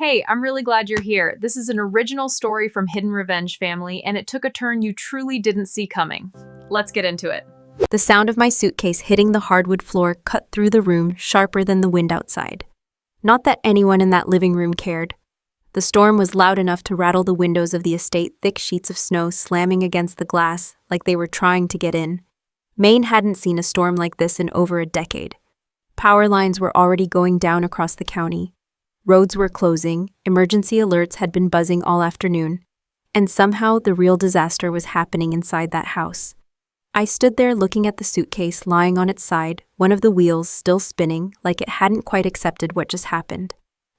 Hey, I'm really glad you're here. This is an original story from Hidden Revenge family, and it took a turn you truly didn't see coming. Let's get into it. The sound of my suitcase hitting the hardwood floor cut through the room sharper than the wind outside. Not that anyone in that living room cared. The storm was loud enough to rattle the windows of the estate, thick sheets of snow slamming against the glass like they were trying to get in. Maine hadn't seen a storm like this in over a decade. Power lines were already going down across the county. Roads were closing, emergency alerts had been buzzing all afternoon, and somehow the real disaster was happening inside that house. I stood there looking at the suitcase lying on its side, one of the wheels still spinning like it hadn't quite accepted what just happened.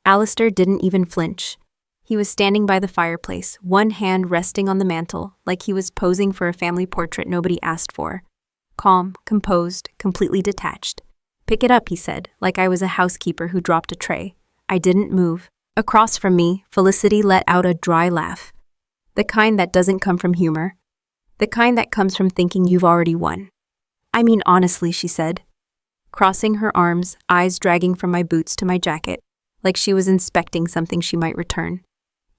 Alistair didn't even flinch. He was standing by the fireplace, one hand resting on the mantel, like he was posing for a family portrait nobody asked for. Calm, composed, completely detached. "Pick it up," he said, like I was a housekeeper who dropped a tray. I didn't move. Across from me, Felicity let out a dry laugh. The kind that doesn't come from humor. The kind that comes from thinking you've already won. "I mean, honestly," she said, crossing her arms, eyes dragging from my boots to my jacket, like she was inspecting something she might return.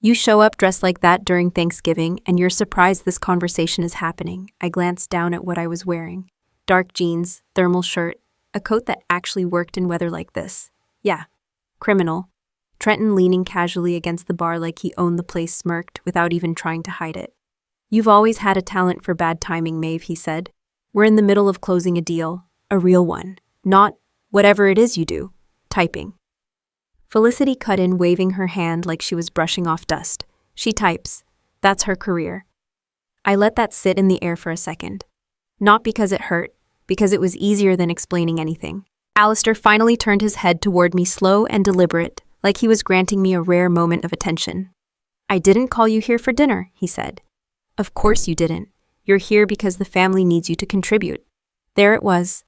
"You show up dressed like that during Thanksgiving, and you're surprised this conversation is happening." I glanced down at what I was wearing. Dark jeans, thermal shirt, a coat that actually worked in weather like this. Yeah. Criminal. Trenton, leaning casually against the bar like he owned the place, smirked without even trying to hide it. "You've always had a talent for bad timing, Maeve," he said. "We're in the middle of closing a deal, a real one, not whatever it is you do, typing." Felicity cut in, waving her hand like she was brushing off dust. "She types. That's her career." I let that sit in the air for a second. Not because it hurt, because it was easier than explaining anything. Alistair finally turned his head toward me, slow and deliberate, like he was granting me a rare moment of attention. "I didn't call you here for dinner," he said. "Of course you didn't. You're here because the family needs you to contribute." There it was.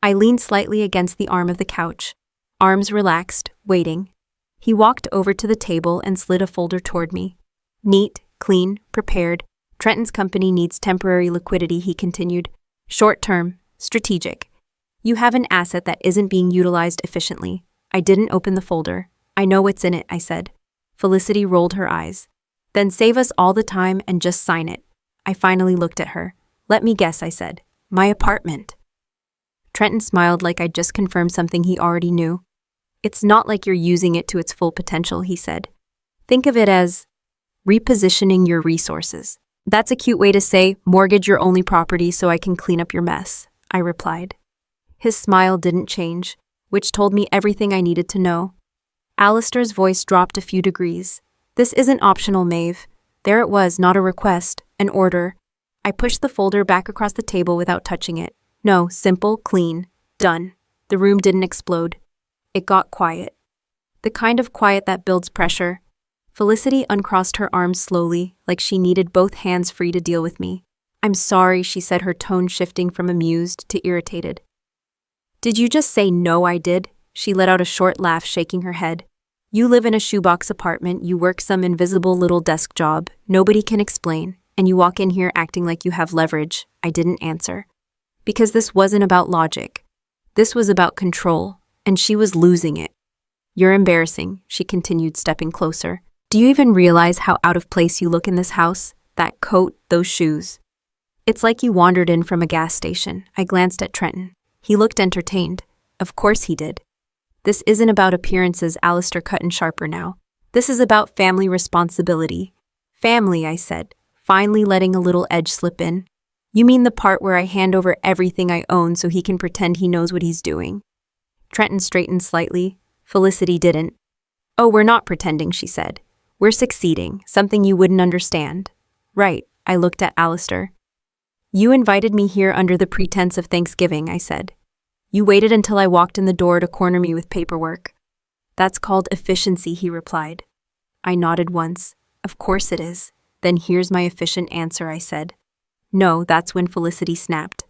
I leaned slightly against the arm of the couch, arms relaxed, waiting. He walked over to the table and slid a folder toward me. "Neat, clean, prepared. Trenton's company needs temporary liquidity," he continued. "Short-term, strategic. You have an asset that isn't being utilized efficiently." I didn't open the folder. "I know what's in it," I said. Felicity rolled her eyes. "Then save us all the time and just sign it." I finally looked at her. "Let me guess," I said. "My apartment." Trenton smiled like I'd just confirmed something he already knew. "It's not like you're using it to its full potential," he said. "Think of it as repositioning your resources." "That's a cute way to say mortgage your only property so I can clean up your mess," I replied. His smile didn't change, which told me everything I needed to know. Alistair's voice dropped a few degrees. "This isn't optional, Maeve." There it was, not a request, an order. I pushed the folder back across the table without touching it. No, simple, clean, done. The room didn't explode. It got quiet. The kind of quiet that builds pressure. Felicity uncrossed her arms slowly, like she needed both hands free to deal with me. "I'm sorry," she said, her tone shifting from amused to irritated. "Did you just say no, I did?" She let out a short laugh, shaking her head. "You live in a shoebox apartment, you work some invisible little desk job, nobody can explain, and you walk in here acting like you have leverage." I didn't answer. Because this wasn't about logic. This was about control, and she was losing it. "You're embarrassing," she continued, stepping closer. "Do you even realize how out of place you look in this house? That coat, those shoes. It's like you wandered in from a gas station." I glanced at Trenton. He looked entertained. Of course he did. "This isn't about appearances," Alistair cut in sharper now. "This is about family responsibility." "Family," I said, finally letting a little edge slip in. "You mean the part where I hand over everything I own so he can pretend he knows what he's doing?" Trenton straightened slightly. Felicity didn't. "Oh, we're not pretending," she said. "We're succeeding, something you wouldn't understand." "Right," I looked at Alistair. "You invited me here under the pretense of Thanksgiving," I said. "You waited until I walked in the door to corner me with paperwork." "That's called efficiency," he replied. I nodded once. "Of course it is. Then here's my efficient answer," I said. "No," that's when Felicity snapped.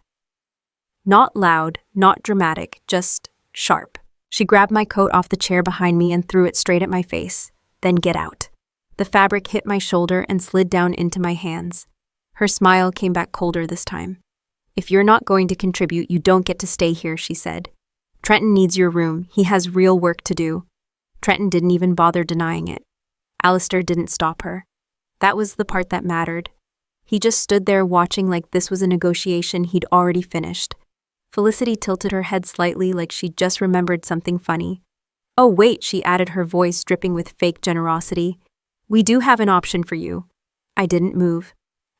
Not loud, not dramatic, just sharp. She grabbed my coat off the chair behind me and threw it straight at my face. "Then get out." The fabric hit my shoulder and slid down into my hands. Her smile came back colder this time. "If you're not going to contribute, you don't get to stay here," she said. "Trenton needs your room. He has real work to do." Trenton didn't even bother denying it. Alistair didn't stop her. That was the part that mattered. He just stood there watching like this was a negotiation he'd already finished. Felicity tilted her head slightly like she'd just remembered something funny. "Oh wait," she added, her voice dripping with fake generosity. "We do have an option for you." I didn't move.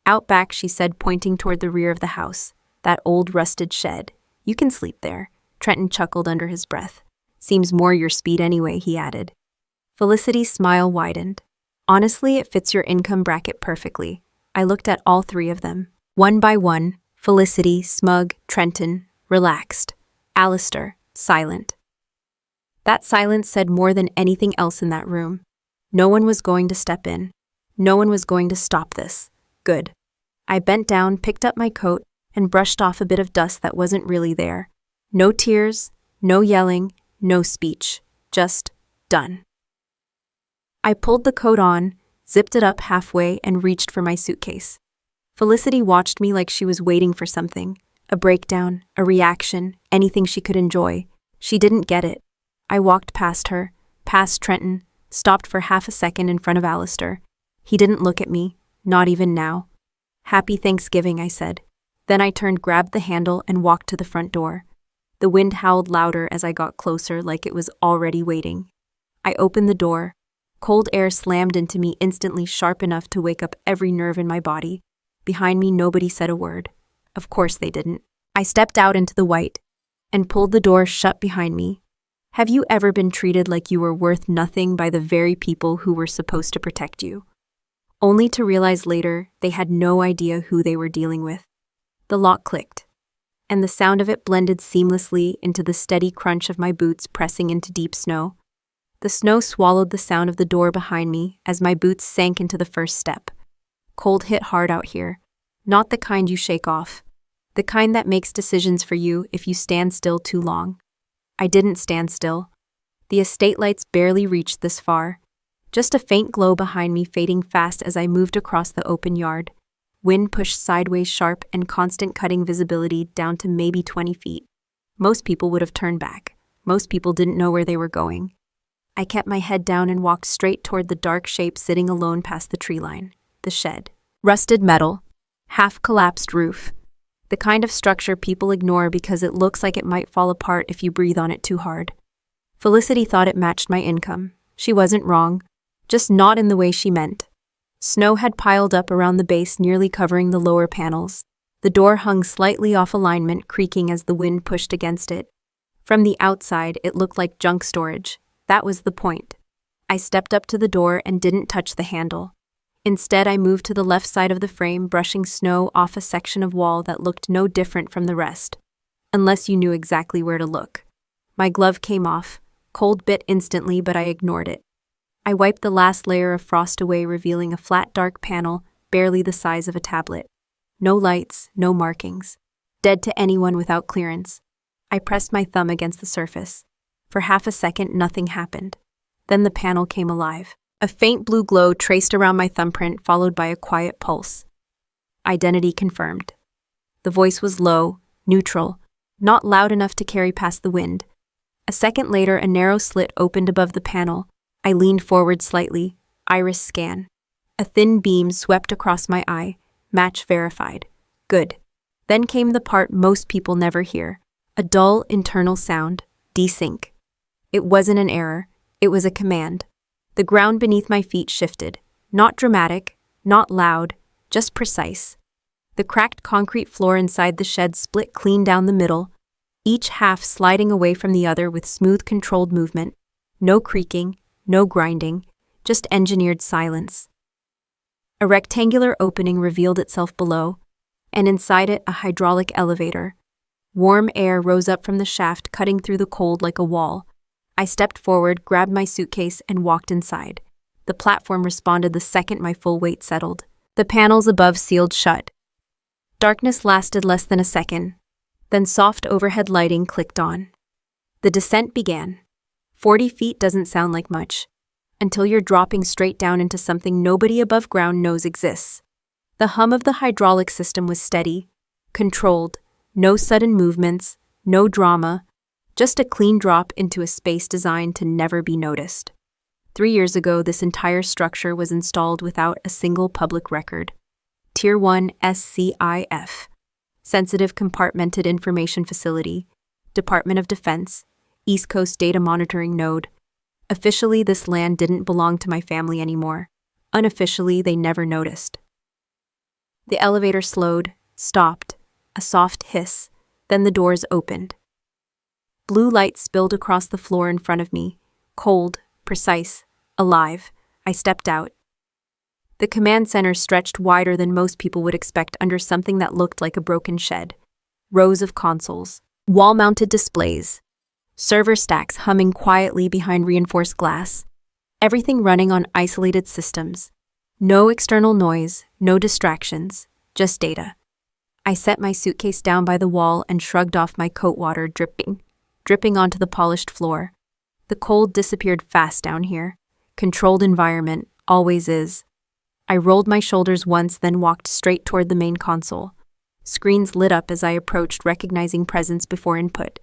"Out back," she said, pointing toward the rear of the house. "That old rusted shed. You can sleep there." Trenton chuckled under his breath. "Seems more your speed anyway," he added. Felicity's smile widened. "Honestly, it fits your income bracket perfectly." I looked at all three of them. One by one, Felicity, smug, Trenton, relaxed. Alistair, silent. That silence said more than anything else in that room. No one was going to step in. No one was going to stop this. Good. I bent down, picked up my coat, and brushed off a bit of dust that wasn't really there. No tears, no yelling, no speech. Just done. I pulled the coat on, zipped it up halfway, and reached for my suitcase. Felicity watched me like she was waiting for something. A breakdown, a reaction, anything she could enjoy. She didn't get it. I walked past her, past Trenton, stopped for half a second in front of Alistair. He didn't look at me, not even now. "Happy Thanksgiving," I said. Then I turned, grabbed the handle, and walked to the front door. The wind howled louder as I got closer, like it was already waiting. I opened the door. Cold air slammed into me instantly, sharp enough to wake up every nerve in my body. Behind me, nobody said a word. Of course they didn't. I stepped out into the white and pulled the door shut behind me. Have you ever been treated like you were worth nothing by the very people who were supposed to protect you? Only to realize later they had no idea who they were dealing with. The lock clicked, and the sound of it blended seamlessly into the steady crunch of my boots pressing into deep snow. The snow swallowed the sound of the door behind me as my boots sank into the first step. Cold hit hard out here. Not the kind you shake off. The kind that makes decisions for you if you stand still too long. I didn't stand still. The estate lights barely reached this far. Just a faint glow behind me, fading fast as I moved across the open yard. Wind pushed sideways, sharp and constant, cutting visibility down to maybe 20 feet. Most people would have turned back. Most people didn't know where they were going. I kept my head down and walked straight toward the dark shape sitting alone past the tree line. The shed. Rusted metal. Half-collapsed roof. The kind of structure people ignore because it looks like it might fall apart if you breathe on it too hard. Felicity thought it matched my income. She wasn't wrong, just not in the way she meant. Snow had piled up around the base, nearly covering the lower panels. The door hung slightly off alignment, creaking as the wind pushed against it. From the outside, it looked like junk storage. That was the point. I stepped up to the door and didn't touch the handle. Instead, I moved to the left side of the frame, brushing snow off a section of wall that looked no different from the rest, unless you knew exactly where to look. My glove came off. Cold bit instantly, but I ignored it. I wiped the last layer of frost away, revealing a flat, dark panel, barely the size of a tablet. No lights, no markings. Dead to anyone without clearance. I pressed my thumb against the surface. For half a second, nothing happened. Then the panel came alive. A faint blue glow traced around my thumbprint, followed by a quiet pulse. Identity confirmed. The voice was low, neutral, not loud enough to carry past the wind. A second later, a narrow slit opened above the panel. I leaned forward slightly, iris scan. A thin beam swept across my eye, match verified. Good. Then came the part most people never hear. A dull, internal sound, desync. It wasn't an error, it was a command. The ground beneath my feet shifted. Not dramatic, not loud, just precise. The cracked concrete floor inside the shed split clean down the middle, each half sliding away from the other with smooth, controlled movement. No creaking, no grinding, just engineered silence. A rectangular opening revealed itself below, and inside it a hydraulic elevator. Warm air rose up from the shaft, cutting through the cold like a wall. I stepped forward, grabbed my suitcase, and walked inside. The platform responded the second my full weight settled. The panels above sealed shut. Darkness lasted less than a second. Then soft overhead lighting clicked on. The descent began. 40 feet doesn't sound like much, until you're dropping straight down into something nobody above ground knows exists. The hum of the hydraulic system was steady, controlled, no sudden movements, no drama, just a clean drop into a space designed to never be noticed. 3 years ago, this entire structure was installed without a single public record. Tier 1 SCIF, Sensitive Compartmented Information Facility, Department of Defense, East Coast Data Monitoring Node. Officially, this land didn't belong to my family anymore. Unofficially, they never noticed. The elevator slowed, stopped, a soft hiss, then the doors opened. Blue light spilled across the floor in front of me, cold, precise, alive. I stepped out. The command center stretched wider than most people would expect under something that looked like a broken shed. Rows of consoles, wall-mounted displays, server stacks humming quietly behind reinforced glass. Everything running on isolated systems. No external noise, no distractions, just data. I set my suitcase down by the wall and shrugged off my coat water dripping onto the polished floor. The cold disappeared fast down here. Controlled environment, always is. I rolled my shoulders once, then walked straight toward the main console. Screens lit up as I approached, recognizing presence before input.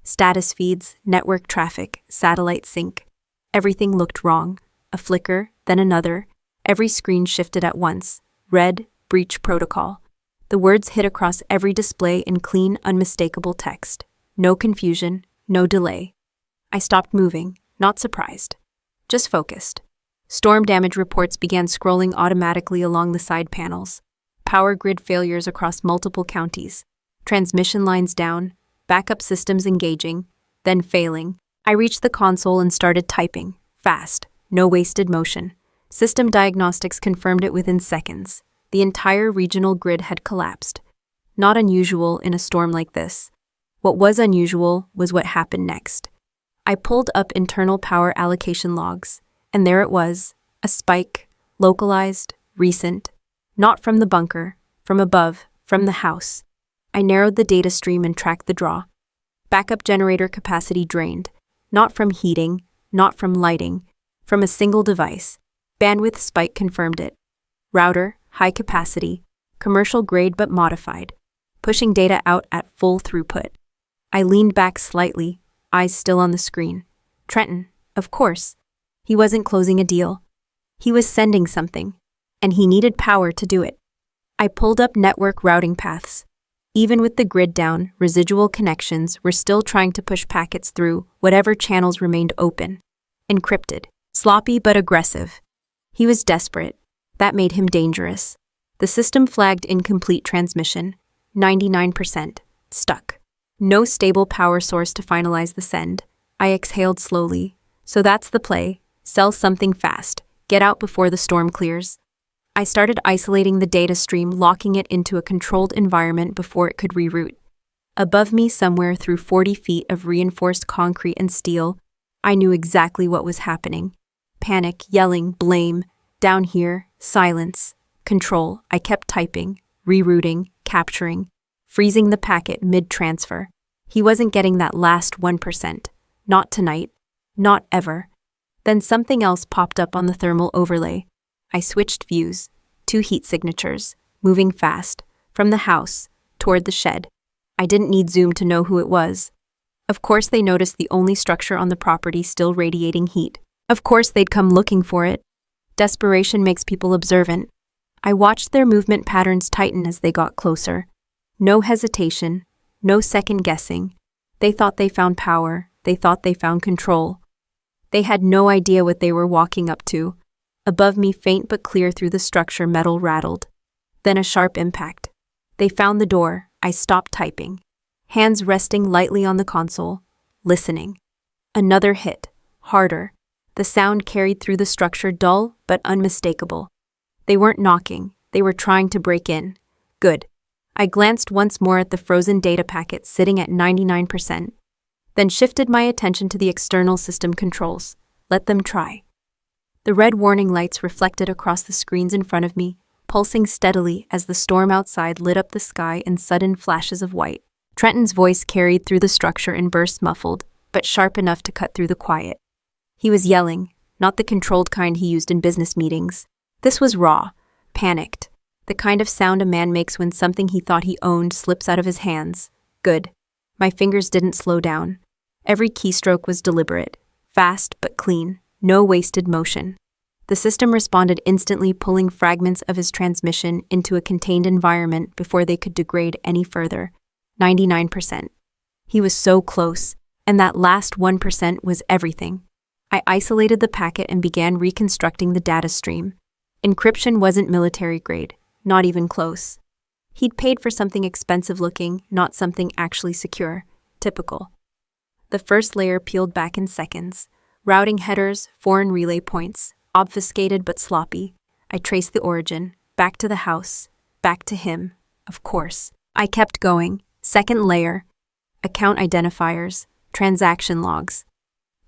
Status feeds, network traffic, satellite sync. Everything looked wrong. A flicker, then another. Every screen shifted at once. Red, breach protocol. The words hit across every display in clean, unmistakable text. No confusion, no delay. I stopped moving, not surprised. Just focused. Storm damage reports began scrolling automatically along the side panels. Power grid failures across multiple counties. Transmission lines down, backup systems engaging, then failing. I reached the console and started typing, fast, no wasted motion. System diagnostics confirmed it within seconds. The entire regional grid had collapsed. Not unusual in a storm like this. What was unusual was what happened next. I pulled up internal power allocation logs, and there it was, a spike, localized, recent, not from the bunker, from above, from the house. I narrowed the data stream and tracked the draw. Backup generator capacity drained, not from heating, not from lighting, from a single device. Bandwidth spike confirmed it. Router, high capacity, commercial grade but modified, pushing data out at full throughput. I leaned back slightly, eyes still on the screen. Trenton, of course. He wasn't closing a deal. He was sending something, and he needed power to do it. I pulled up network routing paths. Even with the grid down, residual connections were still trying to push packets through whatever channels remained open. Encrypted, sloppy but aggressive. He was desperate. That made him dangerous. The system flagged incomplete transmission. 99%. Stuck. No stable power source to finalize the send. I exhaled slowly. So that's the play. Sell something fast. Get out before the storm clears. I started isolating the data stream, locking it into a controlled environment before it could reroute. Above me, somewhere through 40 feet of reinforced concrete and steel, I knew exactly what was happening. Panic, yelling, blame. Down here, silence. Control. I kept typing, rerouting, capturing, freezing the packet mid-transfer. He wasn't getting that last 1%. Not tonight. Not ever. Then something else popped up on the thermal overlay. I switched views. 2 heat signatures, moving fast, from the house, toward the shed. I didn't need zoom to know who it was. Of course they noticed the only structure on the property still radiating heat. Of course they'd come looking for it. Desperation makes people observant. I watched their movement patterns tighten as they got closer. No hesitation, no second guessing. They thought they found power. They thought they found control. They had no idea what they were walking up to. Above me, faint but clear through the structure, metal rattled. Then a sharp impact. They found the door. I stopped typing. Hands resting lightly on the console, listening. Another hit, harder. The sound carried through the structure, dull but unmistakable. They weren't knocking. They were trying to break in. Good. I glanced once more at the frozen data packet sitting at 99%. Then shifted my attention to the external system controls. Let them try. The red warning lights reflected across the screens in front of me, pulsing steadily as the storm outside lit up the sky in sudden flashes of white. Trenton's voice carried through the structure in bursts, muffled, but sharp enough to cut through the quiet. He was yelling, not the controlled kind he used in business meetings. This was raw, panicked, the kind of sound a man makes when something he thought he owned slips out of his hands. Good. My fingers didn't slow down. Every keystroke was deliberate, fast but clean, no wasted motion. The system responded instantly, pulling fragments of his transmission into a contained environment before they could degrade any further. 99%. He was so close, and that last 1% was everything. I isolated the packet and began reconstructing the data stream. Encryption wasn't military grade, not even close. He'd paid for something expensive looking, not something actually secure. Typical. The first layer peeled back in seconds. Routing headers, foreign relay points, obfuscated but sloppy. I traced the origin, back to the house, back to him, of course. I kept going. Second layer, account identifiers, transaction logs.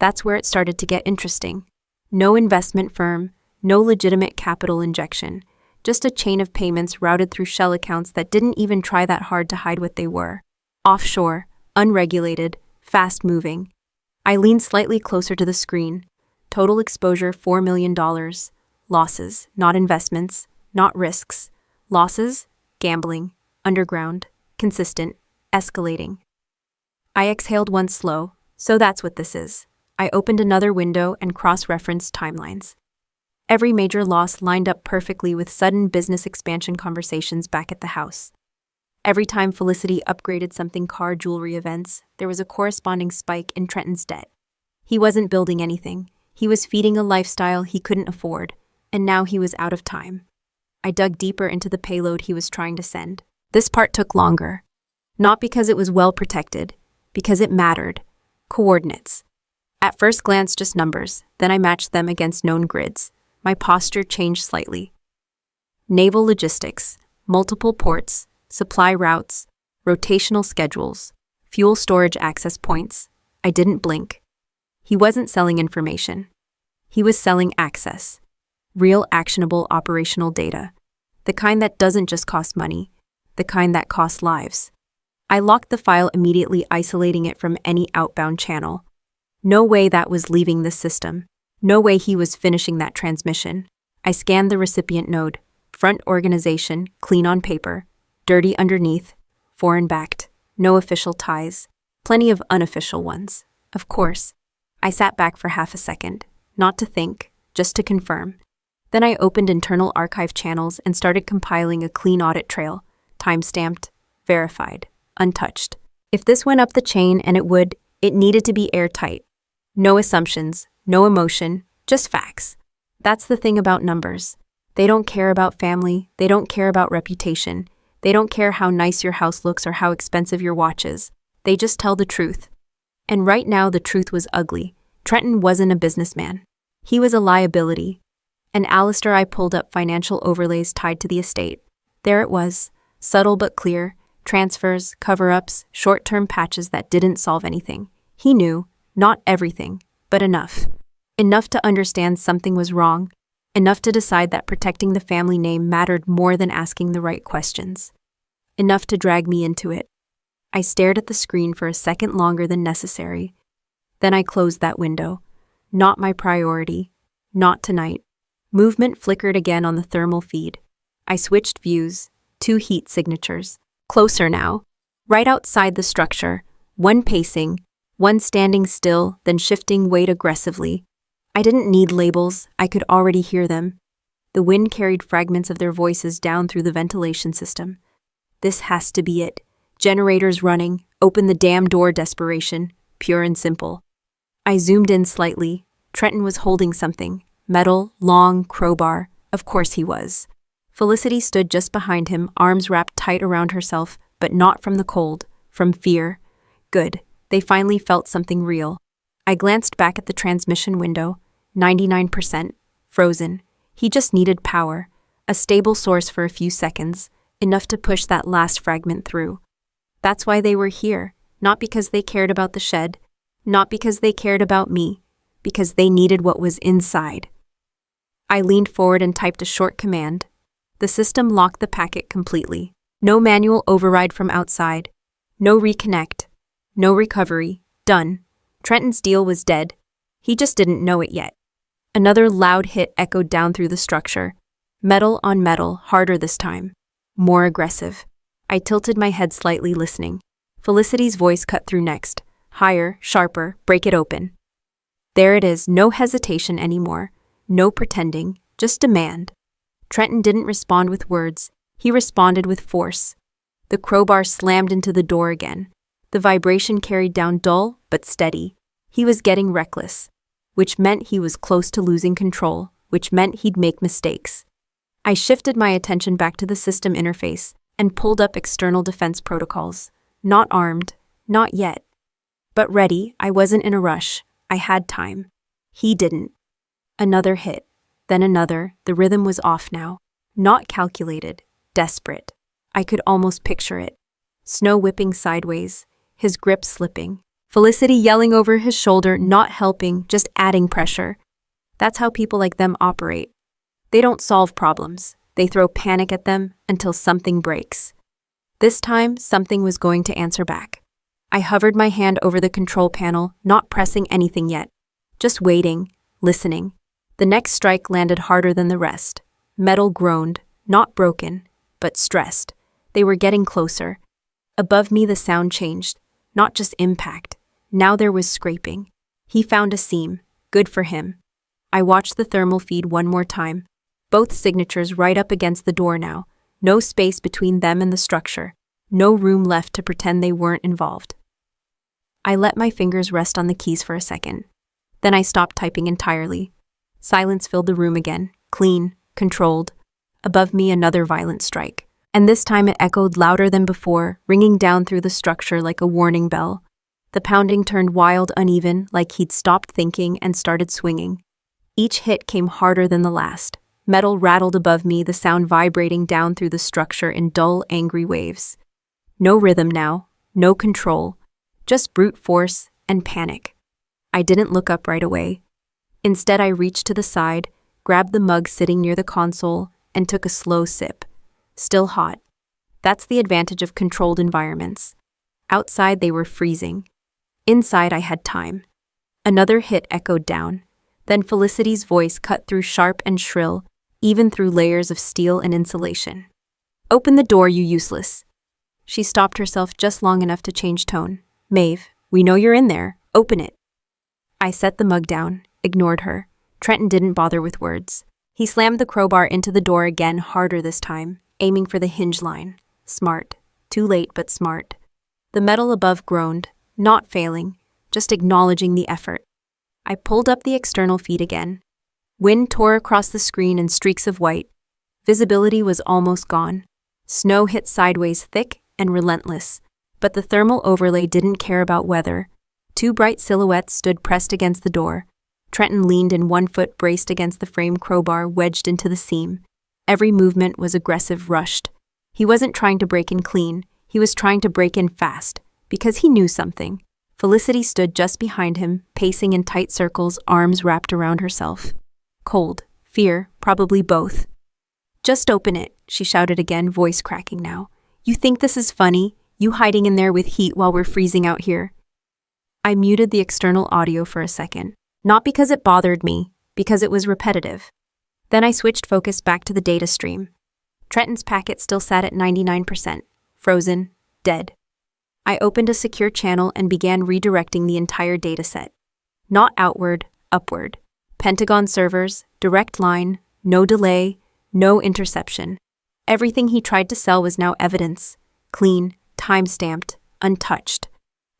That's where it started to get interesting. No investment firm, no legitimate capital injection, just a chain of payments routed through shell accounts that didn't even try that hard to hide what they were. Offshore, unregulated, fast-moving. I leaned slightly closer to the screen. Total exposure $4 million. Losses, not investments, not risks. Losses, gambling, underground, consistent, escalating. I exhaled once slow, so that's what this is. I opened another window and cross-referenced timelines. Every major loss lined up perfectly with sudden business expansion conversations back at the house. Every time Felicity upgraded something car jewelry events, there was a corresponding spike in Trenton's debt. He wasn't building anything. He was feeding a lifestyle he couldn't afford, and now he was out of time. I dug deeper into the payload he was trying to send. This part took longer. Not because it was well protected, because it mattered. Coordinates. At first glance, just numbers, then I matched them against known grids. My posture changed slightly. Naval logistics, multiple ports, supply routes, rotational schedules, fuel storage access points. I didn't blink. He wasn't selling information. He was selling access. Real actionable operational data. The kind that doesn't just cost money, the kind that costs lives. I locked the file immediately, isolating it from any outbound channel. No way that was leaving the system. No way he was finishing that transmission. I scanned the recipient node. Front organization, clean on paper. Dirty underneath. Foreign-backed. No official ties. Plenty of unofficial ones. Of course. I sat back for half a second. Not to think, just to confirm. Then I opened internal archive channels and started compiling a clean audit trail. Time-stamped. Verified. Untouched. If this went up the chain, and it needed to be airtight. No assumptions. No emotion, just facts. That's the thing about numbers. They don't care about family, they don't care about reputation, they don't care how nice your house looks or how expensive your watch is. They just tell the truth. And right now the truth was ugly. Trenton wasn't a businessman. He was a liability. And Alistair, I pulled up financial overlays tied to the estate. There it was, subtle but clear, transfers, cover-ups, short-term patches that didn't solve anything. He knew, not everything, but enough. Enough to understand something was wrong, enough to decide that protecting the family name mattered more than asking the right questions. Enough to drag me into it. I stared at the screen for a second longer than necessary. Then I closed that window. Not my priority. Not tonight. Movement flickered again on the thermal feed. I switched views. 2 heat signatures. Closer now. Right outside the structure. 1 pacing. 1 standing still, then shifting weight aggressively. I didn't need labels, I could already hear them. The wind carried fragments of their voices down through the ventilation system. This has to be it. Generators running, open the damn door desperation, pure and simple. I zoomed in slightly. Trenton was holding something. Metal, long, crowbar. Of course he was. Felicity stood just behind him, arms wrapped tight around herself, but not from the cold, from fear. Good. They finally felt something real. I glanced back at the transmission window. 99%. Frozen. He just needed power. A stable source for a few seconds. Enough to push that last fragment through. That's why they were here. Not because they cared about the shed. Not because they cared about me. Because they needed what was inside. I leaned forward and typed a short command. The system locked the packet completely. No manual override from outside. No reconnect. No recovery. Done. Trenton's deal was dead. He just didn't know it yet. Another loud hit echoed down through the structure. Metal on metal, harder this time. More aggressive. I tilted my head slightly, listening. Felicity's voice cut through next. Higher, sharper, break it open. There it is, no hesitation anymore. No pretending, just demand. Trenton didn't respond with words. He responded with force. The crowbar slammed into the door again. The vibration carried down dull but steady. He was getting reckless, which meant he was close to losing control, which meant he'd make mistakes. I shifted my attention back to the system interface and pulled up external defense protocols. Not armed, not yet. But ready. I wasn't in a rush. I had time. He didn't. Another hit, then another. The rhythm was off now. Not calculated, desperate. I could almost picture it. Snow whipping sideways, his grip slipping. Felicity yelling over his shoulder, not helping, just adding pressure. That's how people like them operate. They don't solve problems. They throw panic at them until something breaks. This time, something was going to answer back. I hovered my hand over the control panel, not pressing anything yet. Just waiting, listening. The next strike landed harder than the rest. Metal groaned, not broken, but stressed. They were getting closer. Above me the sound changed, not just impact. Now there was scraping. He found a seam. Good for him. I watched the thermal feed one more time. Both signatures right up against the door now. No space between them and the structure. No room left to pretend they weren't involved. I let my fingers rest on the keys for a second. Then I stopped typing entirely. Silence filled the room again, clean, controlled. Above me another violent strike. And this time it echoed louder than before, ringing down through the structure like a warning bell. The pounding turned wild, uneven, like he'd stopped thinking and started swinging. Each hit came harder than the last. Metal rattled above me, the sound vibrating down through the structure in dull, angry waves. No rhythm now, no control, just brute force and panic. I didn't look up right away. Instead, I reached to the side, grabbed the mug sitting near the console, and took a slow sip. Still hot. That's the advantage of controlled environments. Outside, they were freezing. Inside, I had time. Another hit echoed down. Then Felicity's voice cut through sharp and shrill, even through layers of steel and insulation. "Open the door, you useless." She stopped herself just long enough to change tone. "Maeve, we know you're in there. Open it." I set the mug down, ignored her. Trenton didn't bother with words. He slammed the crowbar into the door again, harder this time, aiming for the hinge line. Smart. Too late, but smart. The metal above groaned, not failing, just acknowledging the effort. I pulled up the external feed again. Wind tore across the screen in streaks of white. Visibility was almost gone. Snow hit sideways, thick and relentless. But the thermal overlay didn't care about weather. Two bright silhouettes stood pressed against the door. Trenton leaned in, one foot braced against the frame crowbar wedged into the seam. Every movement was aggressive, rushed. He wasn't trying to break in clean. He was trying to break in fast, because he knew something. Felicity stood just behind him, pacing in tight circles, arms wrapped around herself. Cold, fear, probably both. "Just open it," she shouted again, voice cracking now. "You think this is funny? You hiding in there with heat while we're freezing out here?" I muted the external audio for a second. Not because it bothered me, because it was repetitive. Then I switched focus back to the data stream. Trenton's packet still sat at 99%, frozen, dead. I opened a secure channel and began redirecting the entire dataset. Not outward, upward. Pentagon servers, direct line, no delay, no interception. Everything he tried to sell was now evidence. Clean, time-stamped, untouched.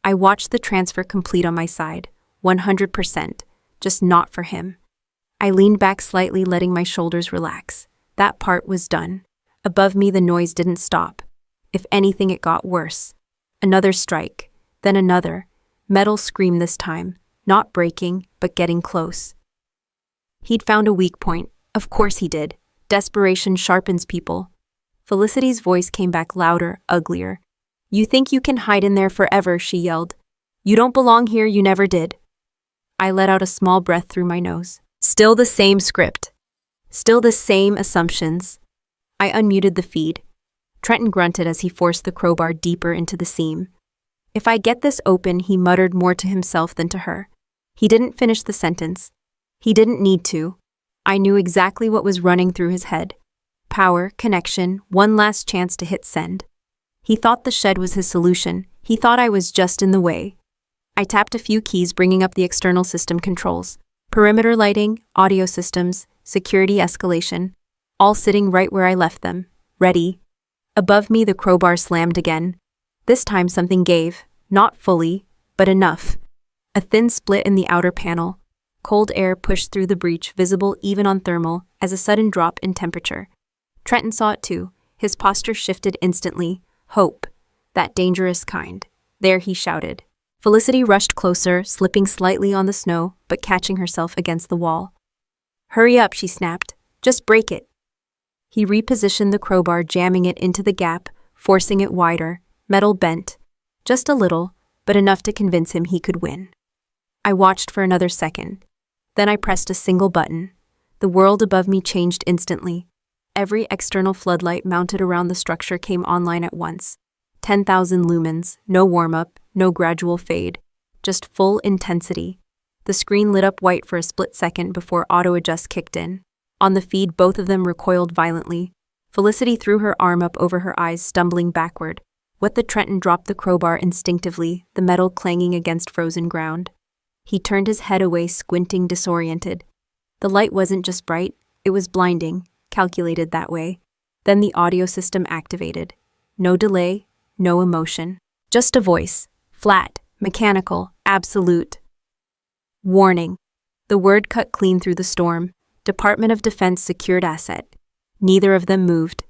I watched the transfer complete on my side, 100%, just not for him. I leaned back slightly, letting my shoulders relax. That part was done. Above me, the noise didn't stop. If anything, it got worse. Another strike, then another. Metal screamed this time, not breaking, but getting close. He'd found a weak point. Of course he did. Desperation sharpens people. Felicity's voice came back louder, uglier. "You think you can hide in there forever," she yelled. "You don't belong here, you never did." I let out a small breath through my nose. Still the same script. Still the same assumptions. I unmuted the feed. Trenton grunted as he forced the crowbar deeper into the seam. "If I get this open," he muttered, more to himself than to her. He didn't finish the sentence. He didn't need to. I knew exactly what was running through his head. Power, connection, one last chance to hit send. He thought the shed was his solution. He thought I was just in the way. I tapped a few keys, bringing up the external system controls. Perimeter lighting, audio systems, security escalation, all sitting right where I left them. Ready. Above me, the crowbar slammed again. This time something gave, not fully, but enough. A thin split in the outer panel. Cold air pushed through the breach, visible even on thermal, as a sudden drop in temperature. Trenton saw it too. His posture shifted instantly. Hope. That dangerous kind. There, he shouted. Felicity rushed closer, slipping slightly on the snow, but catching herself against the wall. Hurry up, she snapped. Just break it. He repositioned the crowbar, jamming it into the gap, forcing it wider, metal bent. Just a little, but enough to convince him he could win. I watched for another second. Then I pressed a single button. The world above me changed instantly. Every external floodlight mounted around the structure came online at once. 10,000 lumens, no warm-up, no gradual fade, just full intensity. The screen lit up white for a split second before auto-adjust kicked in. On the feed, both of them recoiled violently. Felicity threw her arm up over her eyes, stumbling backward. Trenton dropped the crowbar instinctively, the metal clanging against frozen ground. He turned his head away, squinting, disoriented. The light wasn't just bright, it was blinding, calculated that way. Then the audio system activated. No delay, no emotion. Just a voice. Flat, mechanical, absolute. Warning. The word cut clean through the storm. Department of Defense secured asset. Neither of them moved.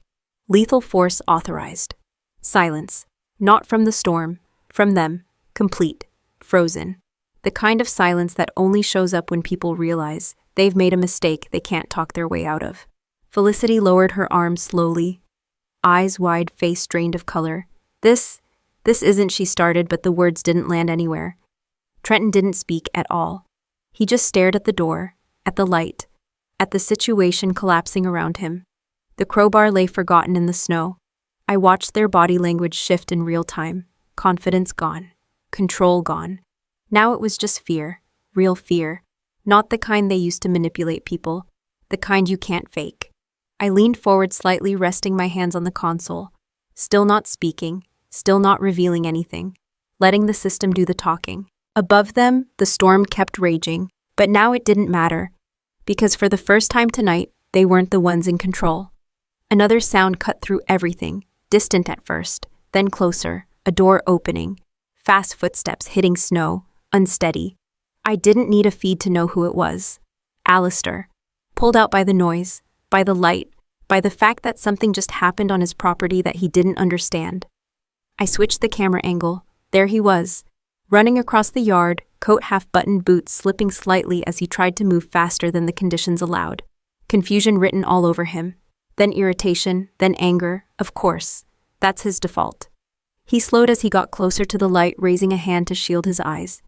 Lethal force authorized. Silence. Not from the storm. From them. Complete. Frozen. The kind of silence that only shows up when people realize they've made a mistake they can't talk their way out of. Felicity lowered her arms slowly. Eyes wide, face drained of color. This isn't, she started, but the words didn't land anywhere. Trenton didn't speak at all. He just stared at the door, at the light, at the situation collapsing around him. The crowbar lay forgotten in the snow. I watched their body language shift in real time. Confidence gone. Control gone. Now it was just fear. Real fear. Not the kind they used to manipulate people. The kind you can't fake. I leaned forward slightly, resting my hands on the console. Still not speaking. Still not revealing anything. Letting the system do the talking. Above them, the storm kept raging. But now it didn't matter. Because for the first time tonight, they weren't the ones in control. Another sound cut through everything. Distant at first, then closer. A door opening. Fast footsteps hitting snow. Unsteady. I didn't need a feed to know who it was. Alistair. Pulled out by the noise, by the light, by the fact that something just happened on his property that he didn't understand. I switched the camera angle. There he was, running across the yard, coat half-buttoned, boots slipping slightly as he tried to move faster than the conditions allowed. Confusion written all over him. Then irritation, then anger, of course. That's his default. He slowed as he got closer to the light, raising a hand to shield his eyes.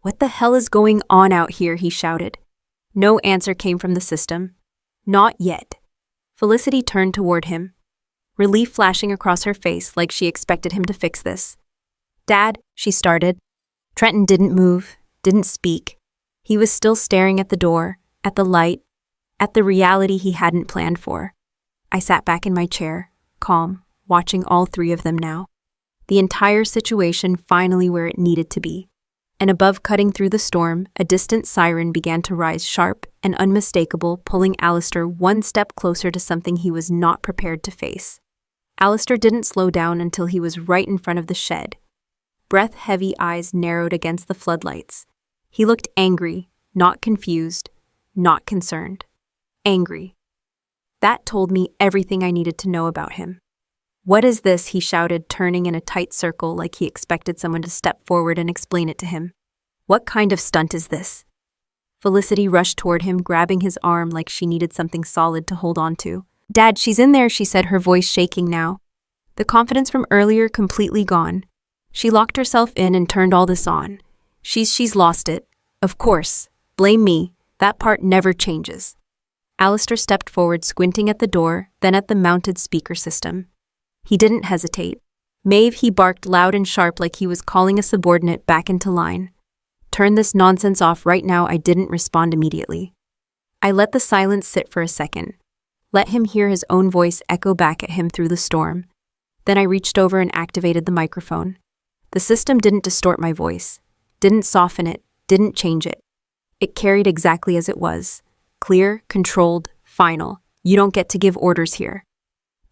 What the hell is going on out here? He shouted. No answer came from the system. Not yet. Felicity turned toward him. Relief flashing across her face like she expected him to fix this. Dad, she started. Trenton didn't move, didn't speak. He was still staring at the door, at the light, at the reality he hadn't planned for. I sat back in my chair, calm, watching all three of them now. The entire situation finally where it needed to be. And above, cutting through the storm, a distant siren began to rise, sharp and unmistakable, pulling Alistair one step closer to something he was not prepared to face. Alistair didn't slow down until he was right in front of the shed. Breath-heavy eyes narrowed against the floodlights. He looked angry, not confused, not concerned. Angry. That told me everything I needed to know about him. What is this? He shouted, turning in a tight circle like he expected someone to step forward and explain it to him. What kind of stunt is this? Felicity rushed toward him, grabbing his arm like she needed something solid to hold on to. Dad, she's in there, she said, her voice shaking now. The confidence from earlier completely gone. She locked herself in and turned all this on. She's lost it. Of course. Blame me. That part never changes. Alistair stepped forward, squinting at the door, then at the mounted speaker system. He didn't hesitate. Maeve, he barked loud and sharp like he was calling a subordinate back into line. Turn this nonsense off right now. I didn't respond immediately. I let the silence sit for a second. Let him hear his own voice echo back at him through the storm. Then I reached over and activated the microphone. The system didn't distort my voice. Didn't soften it, didn't change it. It carried exactly as it was. Clear, controlled, final. You don't get to give orders here.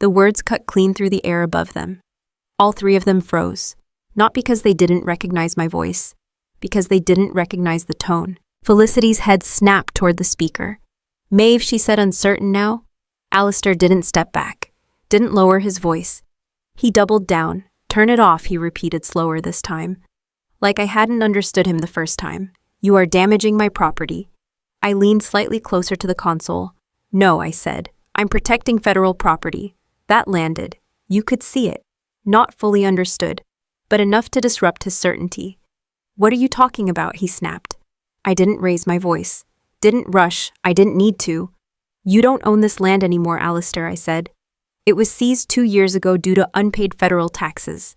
The words cut clean through the air above them. All three of them froze. Not because they didn't recognize my voice, because they didn't recognize the tone. Felicity's head snapped toward the speaker. Maeve, she said, uncertain now. Alistair didn't step back, didn't lower his voice. He doubled down. Turn it off, he repeated slower this time. Like I hadn't understood him the first time. You are damaging my property. I leaned slightly closer to the console. No, I said. I'm protecting federal property. That landed. You could see it. Not fully understood, but enough to disrupt his certainty. What are you talking about? He snapped. I didn't raise my voice. Didn't rush. I didn't need to. You don't own this land anymore, Alistair, I said. It was seized 2 years ago due to unpaid federal taxes.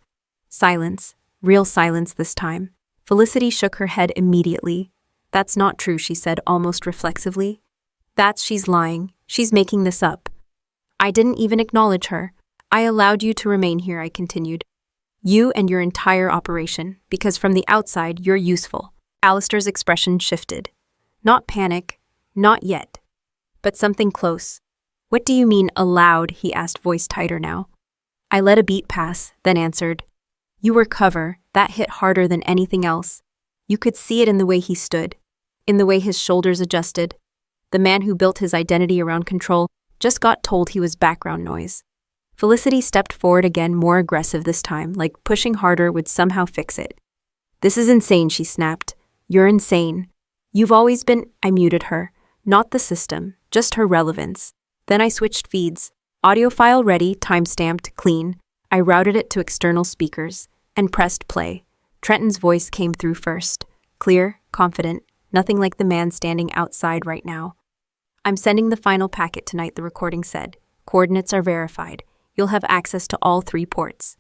Silence. Real silence this time. Felicity shook her head immediately. That's not true, she said almost reflexively. She's lying. She's making this up. I didn't even acknowledge her. I allowed you to remain here, I continued. You and your entire operation, because from the outside, you're useful. Alistair's expression shifted. Not panic, not yet, but something close. What do you mean, allowed? He asked, voice tighter now. I let a beat pass, then answered. You were cover. That hit harder than anything else. You could see it in the way he stood, in the way his shoulders adjusted. The man who built his identity around control just got told he was background noise. Felicity stepped forward again, more aggressive this time, like pushing harder would somehow fix it. This is insane, she snapped. You're insane. You've always been— I muted her. Not the system, just her relevance. Then I switched feeds. Audio file ready, time-stamped, clean. I routed it to external speakers and pressed play. Trenton's voice came through first. Clear, confident, nothing like the man standing outside right now. I'm sending the final packet tonight, the recording said. Coordinates are verified. You'll have access to all 3 ports.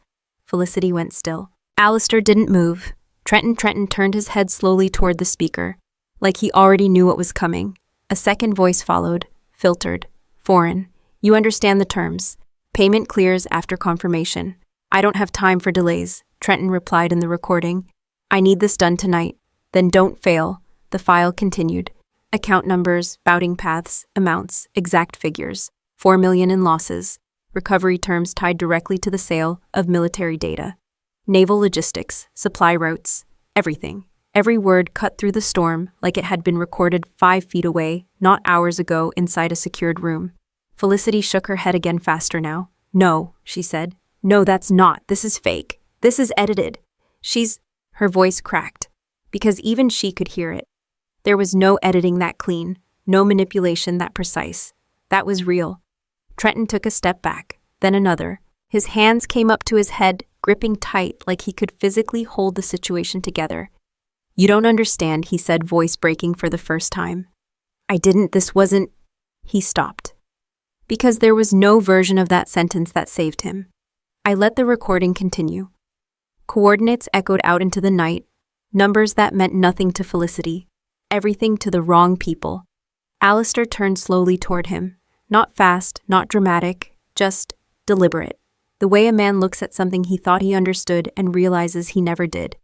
Felicity went still. Alistair didn't move. Trenton turned his head slowly toward the speaker, like he already knew what was coming. A second voice followed, filtered, foreign. You understand the terms. Payment clears after confirmation. I don't have time for delays, Trenton replied in the recording. I need this done tonight. Then don't fail. The file continued. Account numbers, routing paths, amounts, exact figures. 4 million in losses. Recovery terms tied directly to the sale of military data. Naval logistics, supply routes, everything. Every word cut through the storm like it had been recorded 5 feet away, not hours ago, inside a secured room. Felicity shook her head again, faster now. No, she said. No, that's not. This is fake. This is edited. Her voice cracked, because even she could hear it. There was no editing that clean, no manipulation that precise. That was real. Trenton took a step back, then another. His hands came up to his head, gripping tight like he could physically hold the situation together. You don't understand, he said, voice breaking for the first time. I didn't, this wasn't— He stopped. Because there was no version of that sentence that saved him. I let the recording continue. Coordinates echoed out into the night, numbers that meant nothing to Felicity, everything to the wrong people. Alistair turned slowly toward him, not fast, not dramatic, just deliberate. The way a man looks at something he thought he understood and realizes he never did.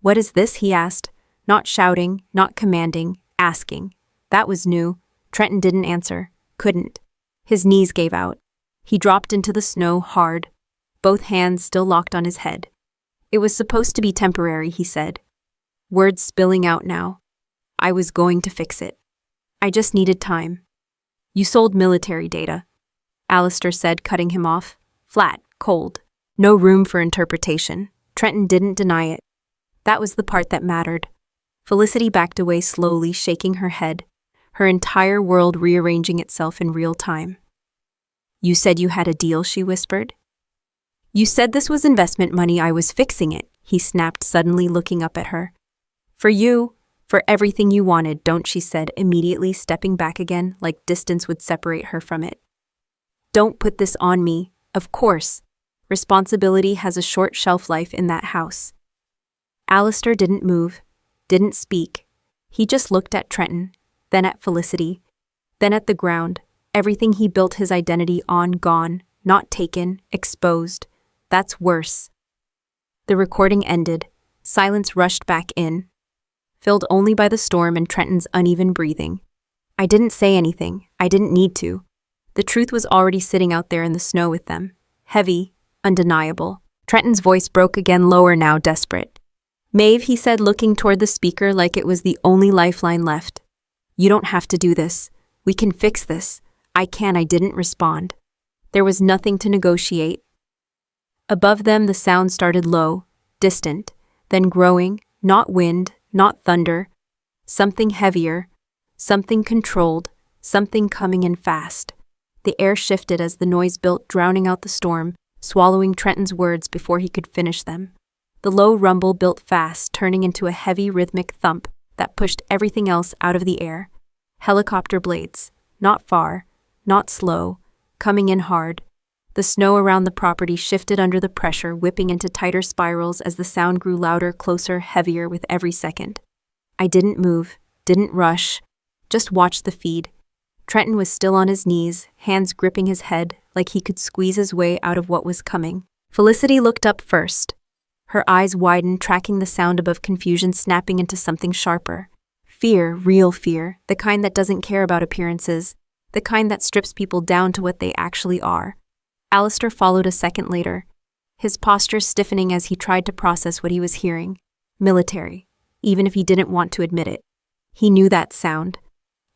What is this? He asked, not shouting, not commanding, asking. That was new. Trenton didn't answer, couldn't. His knees gave out. He dropped into the snow hard, both hands still locked on his head. It was supposed to be temporary, he said. Words spilling out now. I was going to fix it. I just needed time. You sold military data, Alistair said, cutting him off. Flat, cold. No room for interpretation. Trenton didn't deny it. That was the part that mattered. Felicity backed away slowly, shaking her head, her entire world rearranging itself in real time. You said you had a deal, she whispered. You said this was investment money. I was fixing it, he snapped, suddenly looking up at her. For you, for everything you wanted, don't, she said, immediately stepping back again, like distance would separate her from it. Don't put this on me. Of course. Responsibility has a short shelf life in that house. Alistair didn't move, didn't speak. He just looked at Trenton, then at Felicity, then at the ground, everything he built his identity on gone, not taken, exposed. That's worse. The recording ended. Silence rushed back in. filled only by the storm and Trenton's uneven breathing. I didn't say anything. I didn't need to. The truth was already sitting out there in the snow with them. Heavy, undeniable. Trenton's voice broke again, lower now, desperate. Maeve, he said, looking toward the speaker like it was the only lifeline left. You don't have to do this. We can fix this. I didn't respond. There was nothing to negotiate. Above them, the sound started low, distant, then growing, not wind, not thunder. Something heavier, something controlled, something coming in fast. The air shifted as the noise built, drowning out the storm, swallowing Trenton's words before he could finish them. The low rumble built fast, turning into a heavy rhythmic thump that pushed everything else out of the air. Helicopter blades, not far, not slow, coming in hard. The snow around the property shifted under the pressure, whipping into tighter spirals as the sound grew louder, closer, heavier with every second. I didn't move, didn't rush, just watched the feed. Trenton was still on his knees, hands gripping his head like he could squeeze his way out of what was coming. Felicity looked up first. Her eyes widened, tracking the sound above, confusion snapping into something sharper. Fear, real fear, the kind that doesn't care about appearances, the kind that strips people down to what they actually are. Alistair followed a second later, his posture stiffening as he tried to process what he was hearing. Military, even if he didn't want to admit it. He knew that sound.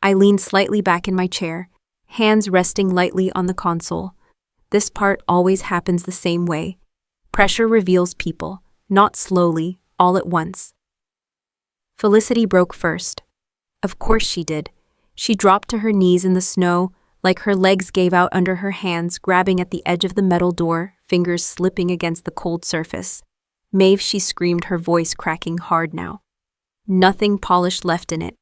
I leaned slightly back in my chair, hands resting lightly on the console. This part always happens the same way. Pressure reveals people, not slowly, all at once. Felicity broke first. Of course she did. She dropped to her knees in the snow, like her legs gave out under her hands, grabbing at the edge of the metal door, fingers slipping against the cold surface. Maeve, she screamed, her voice cracking hard now. Nothing polished left in it.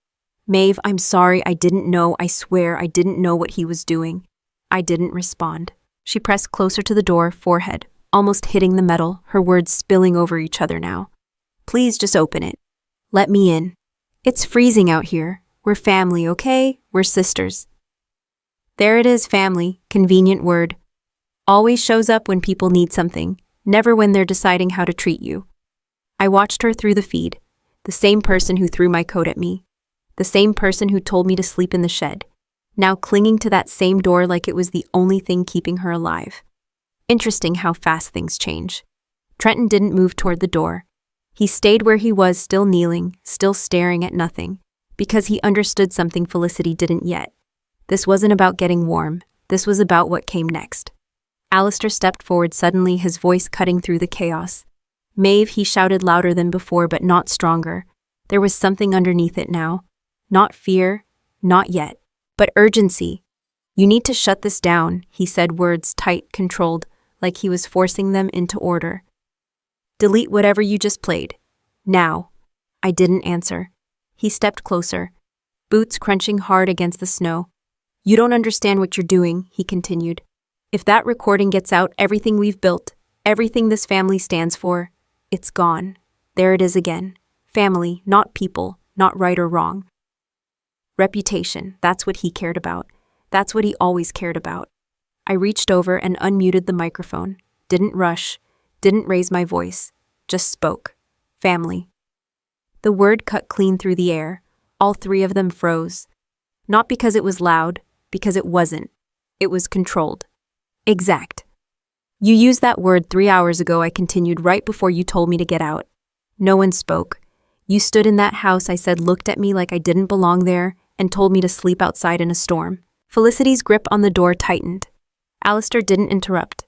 Maeve, I'm sorry, I didn't know, I swear I didn't know what he was doing. I didn't respond. She pressed closer to the door, forehead, almost hitting the metal, her words spilling over each other now. Please just open it. Let me in. It's freezing out here. We're family, okay? We're sisters. There it is, family, convenient word. Always shows up when people need something, never when they're deciding how to treat you. I watched her through the feed, the same person who threw my coat at me, the same person who told me to sleep in the shed, now clinging to that same door like it was the only thing keeping her alive. Interesting how fast things change. Trenton didn't move toward the door. He stayed where he was, still kneeling, still staring at nothing, because he understood something Felicity didn't yet. This wasn't about getting warm. This was about what came next. Alistair stepped forward suddenly, his voice cutting through the chaos. Maeve, he shouted louder than before, but not stronger. There was something underneath it now. Not fear, not yet, but urgency. You need to shut this down, he said, words tight, controlled, like he was forcing them into order. Delete whatever you just played. Now. I didn't answer. He stepped closer, boots crunching hard against the snow. You don't understand what you're doing, he continued. If that recording gets out, everything we've built, everything this family stands for, it's gone. There it is again. Family, not people, not right or wrong. Reputation, that's what he cared about. That's what he always cared about. I reached over and unmuted the microphone. Didn't rush, didn't raise my voice, just spoke. Family. The word cut clean through the air. All three of them froze. Not because it was loud, because it wasn't. It was controlled. Exact. You used that word 3 hours ago, I continued, right before you told me to get out. No one spoke. You stood in that house, I said, looked at me like I didn't belong there, and told me to sleep outside in a storm. Felicity's grip on the door tightened. Alistair didn't interrupt.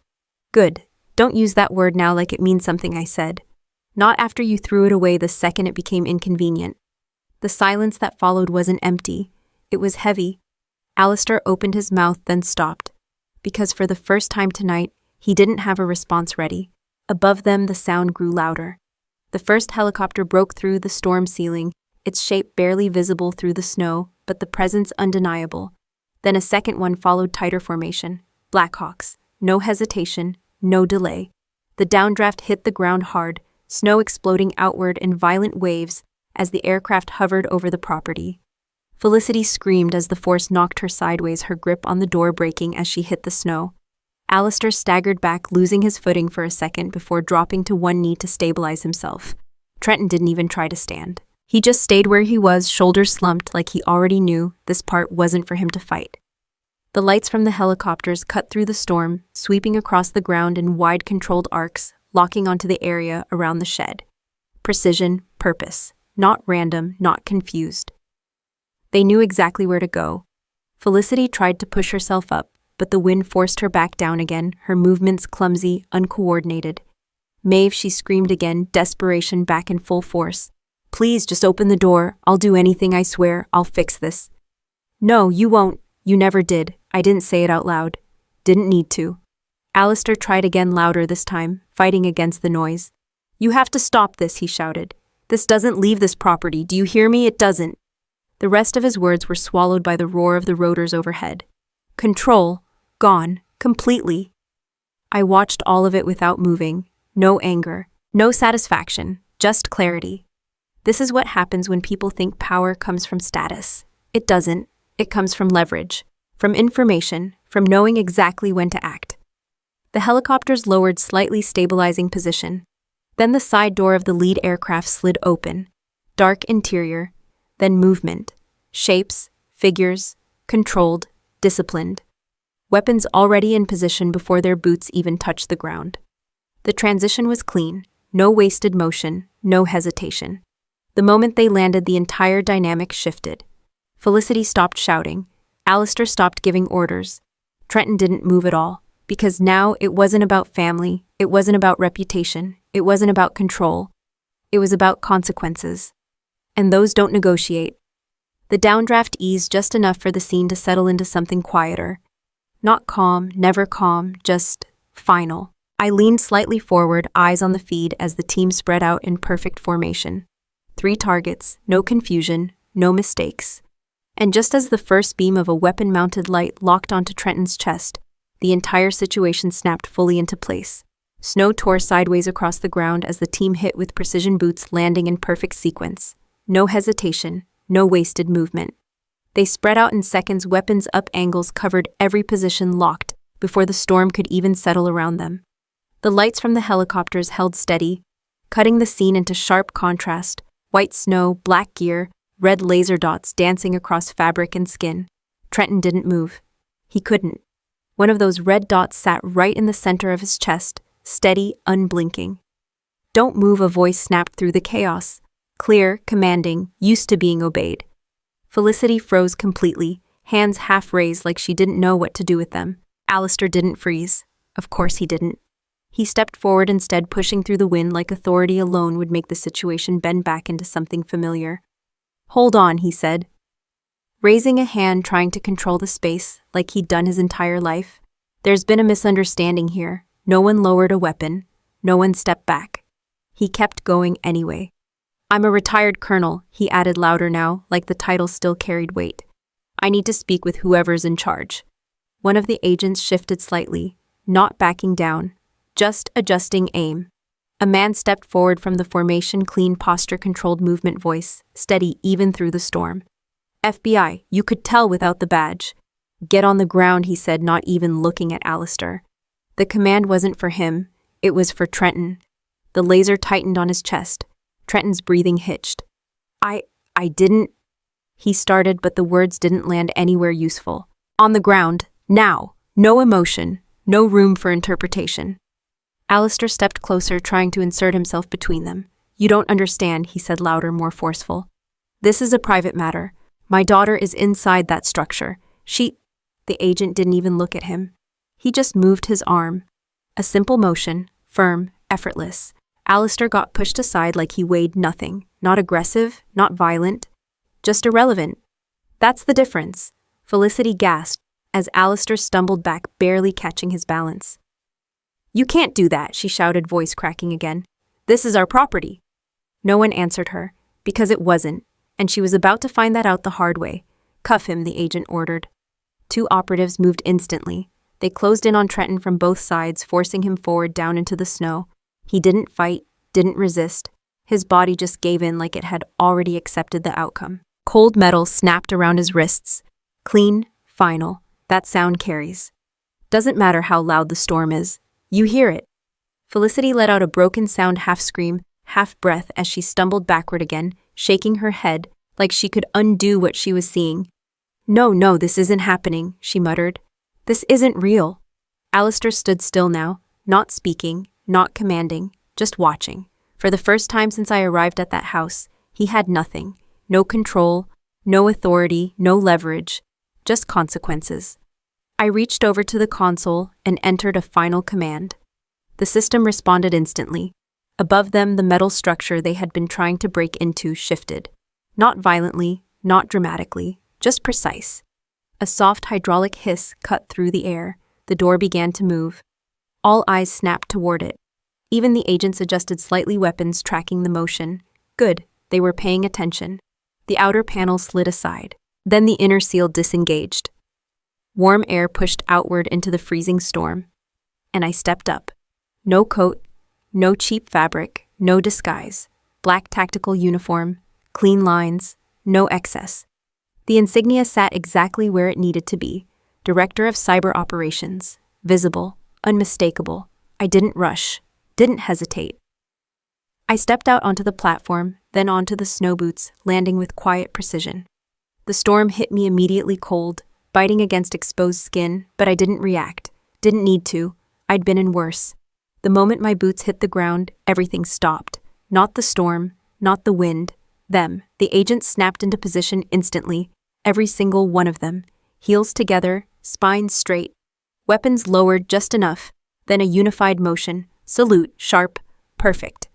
Good. Don't use that word now like it means something, I said. Not after you threw it away the second it became inconvenient. The silence that followed wasn't empty. It was heavy. Alistair opened his mouth, then stopped. Because for the first time tonight, he didn't have a response ready. Above them, the sound grew louder. The first helicopter broke through the storm ceiling, its shape barely visible through the snow, but the presence undeniable. Then a second one followed, tighter formation. Blackhawks. No hesitation, no delay. The downdraft hit the ground hard, snow exploding outward in violent waves as the aircraft hovered over the property. Felicity screamed as the force knocked her sideways, her grip on the door breaking as she hit the snow. Alistair staggered back, losing his footing for a second before dropping to one knee to stabilize himself. Trenton didn't even try to stand. He just stayed where he was, shoulders slumped like he already knew this part wasn't for him to fight. The lights from the helicopters cut through the storm, sweeping across the ground in wide controlled arcs, locking onto the area around the shed. Precision, purpose, not random, not confused. They knew exactly where to go. Felicity tried to push herself up, but the wind forced her back down again, her movements clumsy, uncoordinated. Maeve, she screamed again, desperation back in full force. Please, just open the door. I'll do anything, I swear. I'll fix this. No, you won't. You never did. I didn't say it out loud. Didn't need to. Alistair tried again, louder this time, fighting against the noise. You have to stop this, he shouted. This doesn't leave this property. Do you hear me? It doesn't. The rest of his words were swallowed by the roar of the rotors overhead. Control. Gone. Completely. I watched all of it without moving. No anger. No satisfaction. Just clarity. This is what happens when people think power comes from status. It doesn't. It comes from leverage, from information, from knowing exactly when to act. The helicopters lowered, slightly stabilizing position. Then the side door of the lead aircraft slid open. Dark interior, then movement. Shapes, figures, controlled, disciplined. Weapons already in position before their boots even touched the ground. The transition was clean, no wasted motion, no hesitation. The moment they landed, the entire dynamic shifted. Felicity stopped shouting. Alistair stopped giving orders. Trenton didn't move at all, because now it wasn't about family, it wasn't about reputation, it wasn't about control. It was about consequences. And those don't negotiate. The downdraft eased just enough for the scene to settle into something quieter. Not calm, never calm, just final. I leaned slightly forward, eyes on the feed as the team spread out in perfect formation. 3 targets, no confusion, no mistakes. And just as the first beam of a weapon-mounted light locked onto Trenton's chest, the entire situation snapped fully into place. Snow tore sideways across the ground as the team hit with precision boots, landing in perfect sequence. No hesitation, no wasted movement. They spread out in seconds, weapons up, angles covered every position, locked before the storm could even settle around them. The lights from the helicopters held steady, cutting the scene into sharp contrast. White snow, black gear, red laser dots dancing across fabric and skin. Trenton didn't move. He couldn't. One of those red dots sat right in the center of his chest, steady, unblinking. Don't move, a voice snapped through the chaos. Clear, commanding, used to being obeyed. Felicity froze completely, hands half raised like she didn't know what to do with them. Alistair didn't freeze. Of course he didn't. He stepped forward instead, pushing through the wind like authority alone would make the situation bend back into something familiar. Hold on, he said, raising a hand, trying to control the space like he'd done his entire life. There's been a misunderstanding here. No one lowered a weapon. No one stepped back. He kept going anyway. I'm a retired colonel, he added louder now, like the title still carried weight. I need to speak with whoever's in charge. One of the agents shifted slightly, not backing down, just adjusting aim. A man stepped forward from the formation, clean posture-controlled movement, voice, steady even through the storm. FBI, you could tell without the badge. Get on the ground, he said, not even looking at Alistair. The command wasn't for him, it was for Trenton. The laser tightened on his chest. Trenton's breathing hitched. I didn't... He started, but the words didn't land anywhere useful. On the ground, now. No emotion, no room for interpretation. Alistair stepped closer, trying to insert himself between them. You don't understand, he said louder, more forceful. This is a private matter. My daughter is inside that structure. The agent didn't even look at him. He just moved his arm. A simple motion, firm, effortless. Alistair got pushed aside like he weighed nothing. Not aggressive, not violent, just irrelevant. That's the difference. Felicity gasped as Alistair stumbled back, barely catching his balance. You can't do that, she shouted, voice cracking again. This is our property. No one answered her, because it wasn't, and she was about to find that out the hard way. Cuff him, the agent ordered. 2 operatives moved instantly. They closed in on Trenton from both sides, forcing him forward down into the snow. He didn't fight, didn't resist. His body just gave in like it had already accepted the outcome. Cold metal snapped around his wrists. Clean, final. That sound carries. Doesn't matter how loud the storm is. You hear it. Felicity let out a broken sound, half scream, half breath, as she stumbled backward again, shaking her head like she could undo what she was seeing. No, this isn't happening, she muttered. This isn't real. Alistair stood still now, not speaking, not commanding, just watching. For the first time since I arrived at that house, he had nothing. No control, no authority, no leverage, just consequences. I reached over to the console and entered a final command. The system responded instantly. Above them, the metal structure they had been trying to break into shifted. Not violently, not dramatically, just precise. A soft hydraulic hiss cut through the air. The door began to move. All eyes snapped toward it. Even the agents adjusted slightly, weapons tracking the motion. Good, they were paying attention. The outer panel slid aside. Then the inner seal disengaged. Warm air pushed outward into the freezing storm. And I stepped up. No coat, no cheap fabric, no disguise. Black tactical uniform, clean lines, no excess. The insignia sat exactly where it needed to be. Director of Cyber Operations. Visible, unmistakable. I didn't rush, didn't hesitate. I stepped out onto the platform, then onto the snow boots, landing with quiet precision. The storm hit me immediately cold, biting against exposed skin, but I didn't react. Didn't need to. I'd been in worse. The moment my boots hit the ground, everything stopped. Not the storm, not the wind. Them. The agents snapped into position instantly. Every single one of them. Heels together, spines straight. Weapons lowered just enough. Then a unified motion. Salute, sharp, perfect.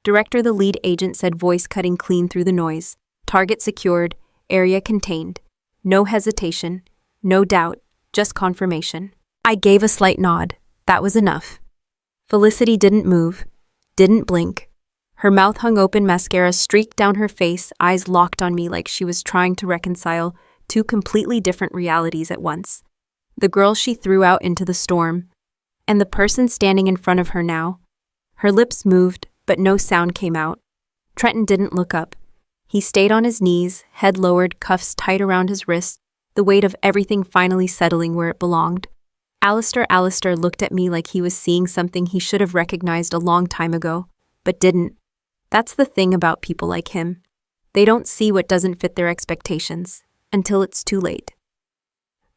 Director, the lead agent said, voice cutting clean through the noise. Target secured, area contained. No hesitation, no doubt, just confirmation. I gave a slight nod. That was enough. Felicity didn't move, didn't blink. Her mouth hung open, mascara streaked down her face, eyes locked on me like she was trying to reconcile two completely different realities at once. The girl she threw out into the storm, and the person standing in front of her now. Her lips moved, but no sound came out. Trenton didn't look up. He stayed on his knees, head lowered, cuffs tight around his wrists, the weight of everything finally settling where it belonged. Alistair looked at me like he was seeing something he should have recognized a long time ago, but didn't. That's the thing about people like him. They don't see what doesn't fit their expectations, until it's too late.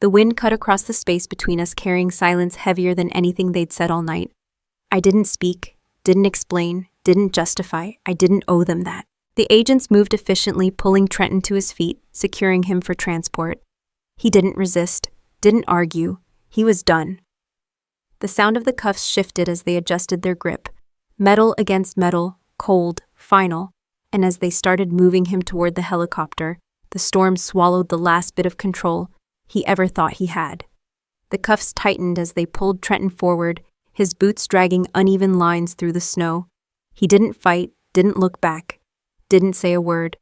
The wind cut across the space between us, carrying silence heavier than anything they'd said all night. I didn't speak, didn't explain, didn't justify. I didn't owe them that. The agents moved efficiently, pulling Trenton to his feet, securing him for transport. He didn't resist, didn't argue. He was done. The sound of the cuffs shifted as they adjusted their grip. Metal against metal, cold, final. And as they started moving him toward the helicopter, the storm swallowed the last bit of control he ever thought he had. The cuffs tightened as they pulled Trenton forward, his boots dragging uneven lines through the snow. He didn't fight, didn't look back, didn't say a word.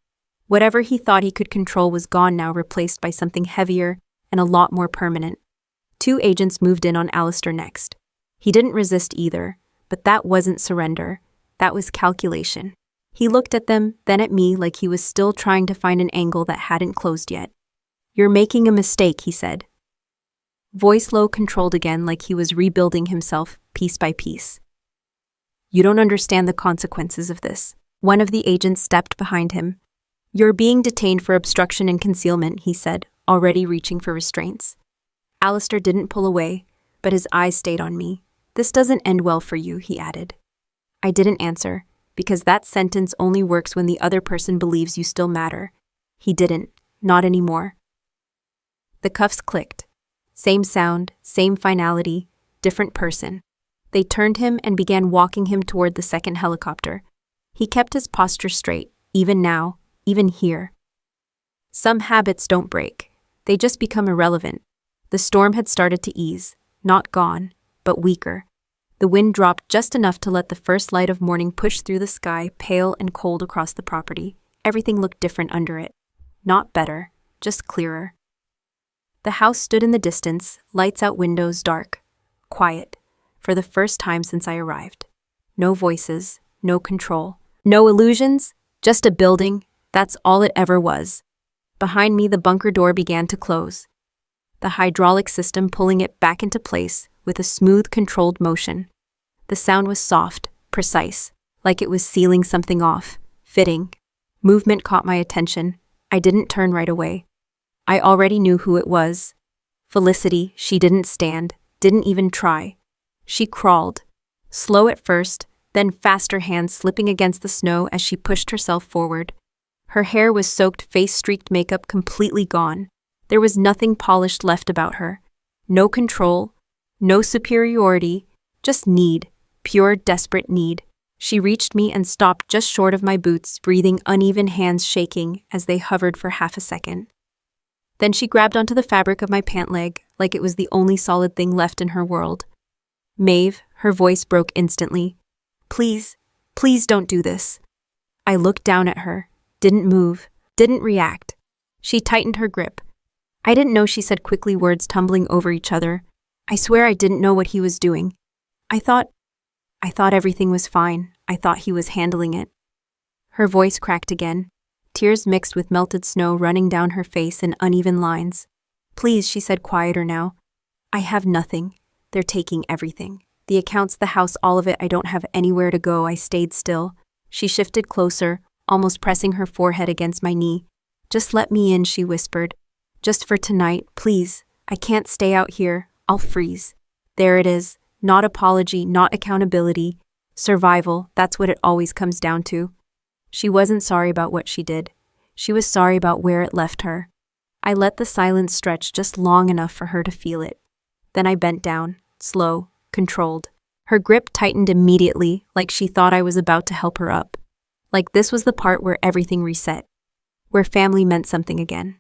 Whatever he thought he could control was gone now, replaced by something heavier and a lot more permanent. Two agents moved in on Alistair next. He didn't resist either, but that wasn't surrender. That was calculation. He looked at them, then at me, like he was still trying to find an angle that hadn't closed yet. You're making a mistake, he said. Voice low, controlled again, like he was rebuilding himself piece by piece. You don't understand the consequences of this. One of the agents stepped behind him. You're being detained for obstruction and concealment, he said, already reaching for restraints. Alistair didn't pull away, but his eyes stayed on me. This doesn't end well for you, he added. I didn't answer, because that sentence only works when the other person believes you still matter. He didn't, not anymore. The cuffs clicked. Same sound, same finality, different person. They turned him and began walking him toward the second helicopter. He kept his posture straight, even now, even here. Some habits don't break. They just become irrelevant. The storm had started to ease, not gone, but weaker. The wind dropped just enough to let the first light of morning push through the sky, pale and cold across the property. Everything looked different under it. Not better, just clearer. The house stood in the distance, lights out, windows dark. Quiet, for the first time since I arrived. No voices, no control. No illusions, just a building. That's all it ever was. Behind me, the bunker door began to close. The hydraulic system pulling it back into place with a smooth, controlled motion. The sound was soft, precise, like it was sealing something off, fitting. Movement caught my attention. I didn't turn right away. I already knew who it was. Felicity. She didn't stand, didn't even try. She crawled. Slow at first, then faster, hands slipping against the snow as she pushed herself forward. Her hair was soaked, face-streaked, makeup completely gone. There was nothing polished left about her. No control, no superiority, just need, pure, desperate need. She reached me and stopped just short of my boots, breathing uneven, hands shaking as they hovered for half a second. Then she grabbed onto the fabric of my pant leg like it was the only solid thing left in her world. Maeve, her voice broke instantly. Please, please don't do this. I looked down at her, didn't move, didn't react. She tightened her grip. I didn't know, she said quickly, words tumbling over each other. I swear I didn't know what he was doing. I thought everything was fine. I thought he was handling it. Her voice cracked again, tears mixed with melted snow running down her face in uneven lines. Please, she said, quieter now. I have nothing. They're taking everything. The accounts, the house, all of it. I don't have anywhere to go. I stayed still. She shifted closer, almost pressing her forehead against my knee. Just let me in, she whispered. Just for tonight, please. I can't stay out here. I'll freeze. There it is. Not apology, not accountability. Survival, that's what it always comes down to. She wasn't sorry about what she did. She was sorry about where it left her. I let the silence stretch just long enough for her to feel it. Then I bent down, slow, controlled. Her grip tightened immediately, like she thought I was about to help her up. Like this was the part where everything reset, where family meant something again.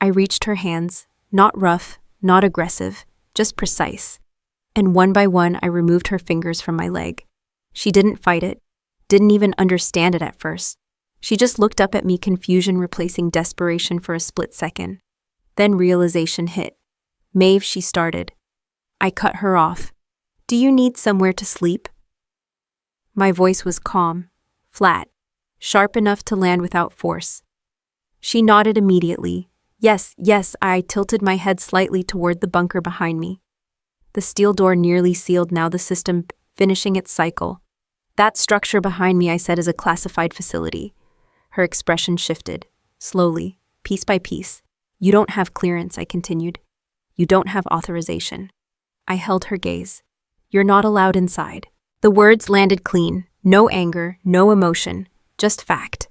I reached her hands, not rough, not aggressive, just precise. And one by one I removed her fingers from my leg. She didn't fight it, didn't even understand it at first. She just looked up at me, confusion replacing desperation for a split second. Then realization hit. Maeve, she started. I cut her off. Do you need somewhere to sleep? My voice was calm, flat, sharp enough to land without force. She nodded immediately. Yes, yes, I tilted my head slightly toward the bunker behind me. The steel door nearly sealed now, the system finishing its cycle. That structure behind me, I said, is a classified facility. Her expression shifted, slowly, piece by piece. You don't have clearance, I continued. You don't have authorization. I held her gaze. You're not allowed inside. The words landed clean. No anger, no emotion, just fact.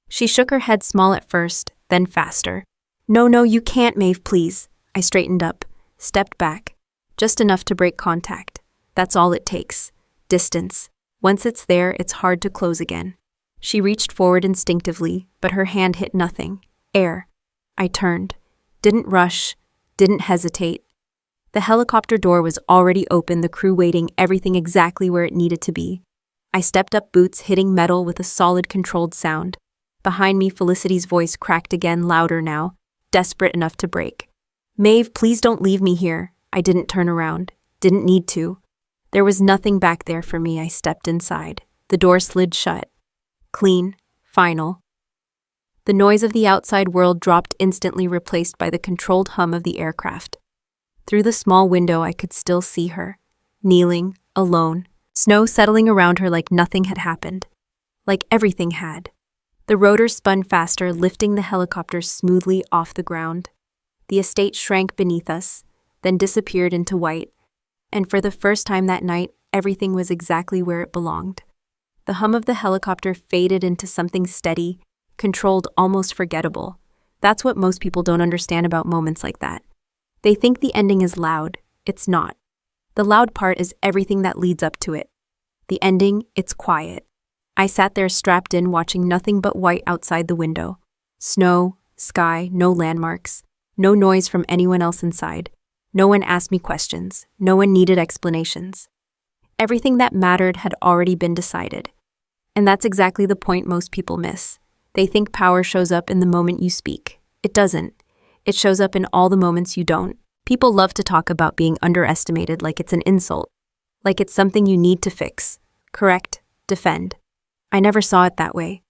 She shook her head, small at first, then faster. No, you can't, Maeve, please. I straightened up, stepped back. Just enough to break contact. That's all it takes. Distance. Once it's there, it's hard to close again. She reached forward instinctively, but her hand hit nothing. Air. I turned. Didn't rush. Didn't hesitate. The helicopter door was already open, the crew waiting, everything exactly where it needed to be. I stepped up, boots hitting metal with a solid, controlled sound. Behind me, Felicity's voice cracked again, louder now, desperate enough to break. Maeve, please don't leave me here. I didn't turn around. Didn't need to. There was nothing back there for me. I stepped inside. The door slid shut. Clean. Final. The noise of the outside world dropped, instantly replaced by the controlled hum of the aircraft. Through the small window, I could still see her, kneeling, alone, snow settling around her like nothing had happened. Like everything had. The rotor spun faster, lifting the helicopter smoothly off the ground. The estate shrank beneath us, then disappeared into white, and for the first time that night, everything was exactly where it belonged. The hum of the helicopter faded into something steady, controlled, almost forgettable. That's what most people don't understand about moments like that. They think the ending is loud. It's not. The loud part is everything that leads up to it. The ending, it's quiet. I sat there strapped in, watching nothing but white outside the window. Snow, sky, no landmarks, no noise from anyone else inside. No one asked me questions. No one needed explanations. Everything that mattered had already been decided. And that's exactly the point most people miss. They think power shows up in the moment you speak. It doesn't. It shows up in all the moments you don't. People love to talk about being underestimated like it's an insult, like it's something you need to fix, correct, defend. I never saw it that way.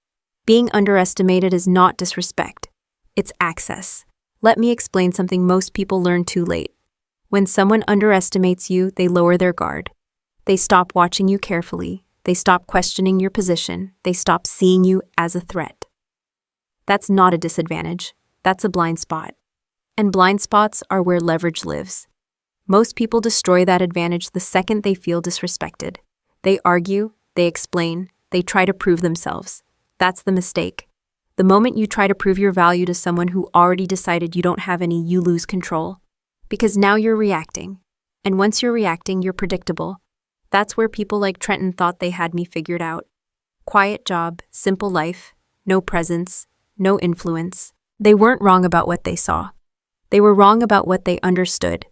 Being underestimated is not disrespect. It's access. Let me explain something most people learn too late. When someone underestimates you, they lower their guard. They stop watching you carefully. They stop questioning your position. They stop seeing you as a threat. That's not a disadvantage. That's a blind spot. And blind spots are where leverage lives. Most people destroy that advantage the second they feel disrespected. They argue, they explain, they try to prove themselves. That's the mistake. The moment you try to prove your value to someone who already decided you don't have any, you lose control. Because now you're reacting. And once you're reacting, you're predictable. That's where people like Trenton thought they had me figured out. Quiet job, simple life, no presence, no influence. They weren't wrong about what they saw. They were wrong about what they understood.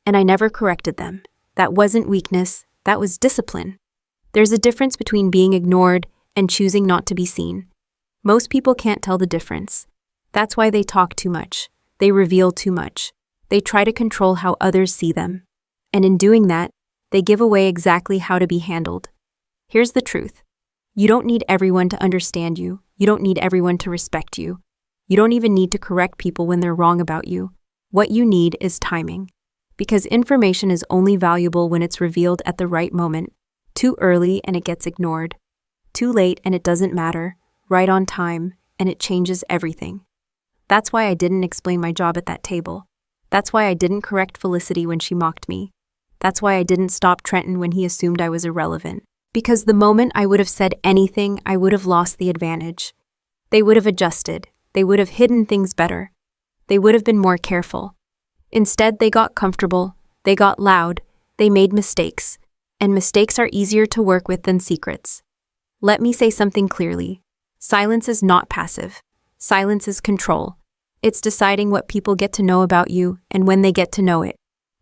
And I never corrected them. That wasn't weakness, that was discipline. There's a difference between being ignored and choosing not to be seen. Most people can't tell the difference. That's why they talk too much. They reveal too much. They try to control how others see them. And in doing that, they give away exactly how to be handled. Here's the truth. You don't need everyone to understand you. You don't need everyone to respect you. You don't even need to correct people when they're wrong about you. What you need is timing. Because information is only valuable when it's revealed at the right moment. Too early and it gets ignored. Too late and it doesn't matter. Right on time and it changes everything. That's why I didn't explain my job at that table. That's why I didn't correct Felicity when she mocked me. That's why I didn't stop Trenton when he assumed I was irrelevant. Because the moment I would have said anything, I would have lost the advantage. They would have adjusted. They would have hidden things better. They would have been more careful. Instead, they got comfortable. They got loud. They made mistakes. And mistakes are easier to work with than secrets. Let me say something clearly. Silence is not passive. Silence is control. It's deciding what people get to know about you and when they get to know it.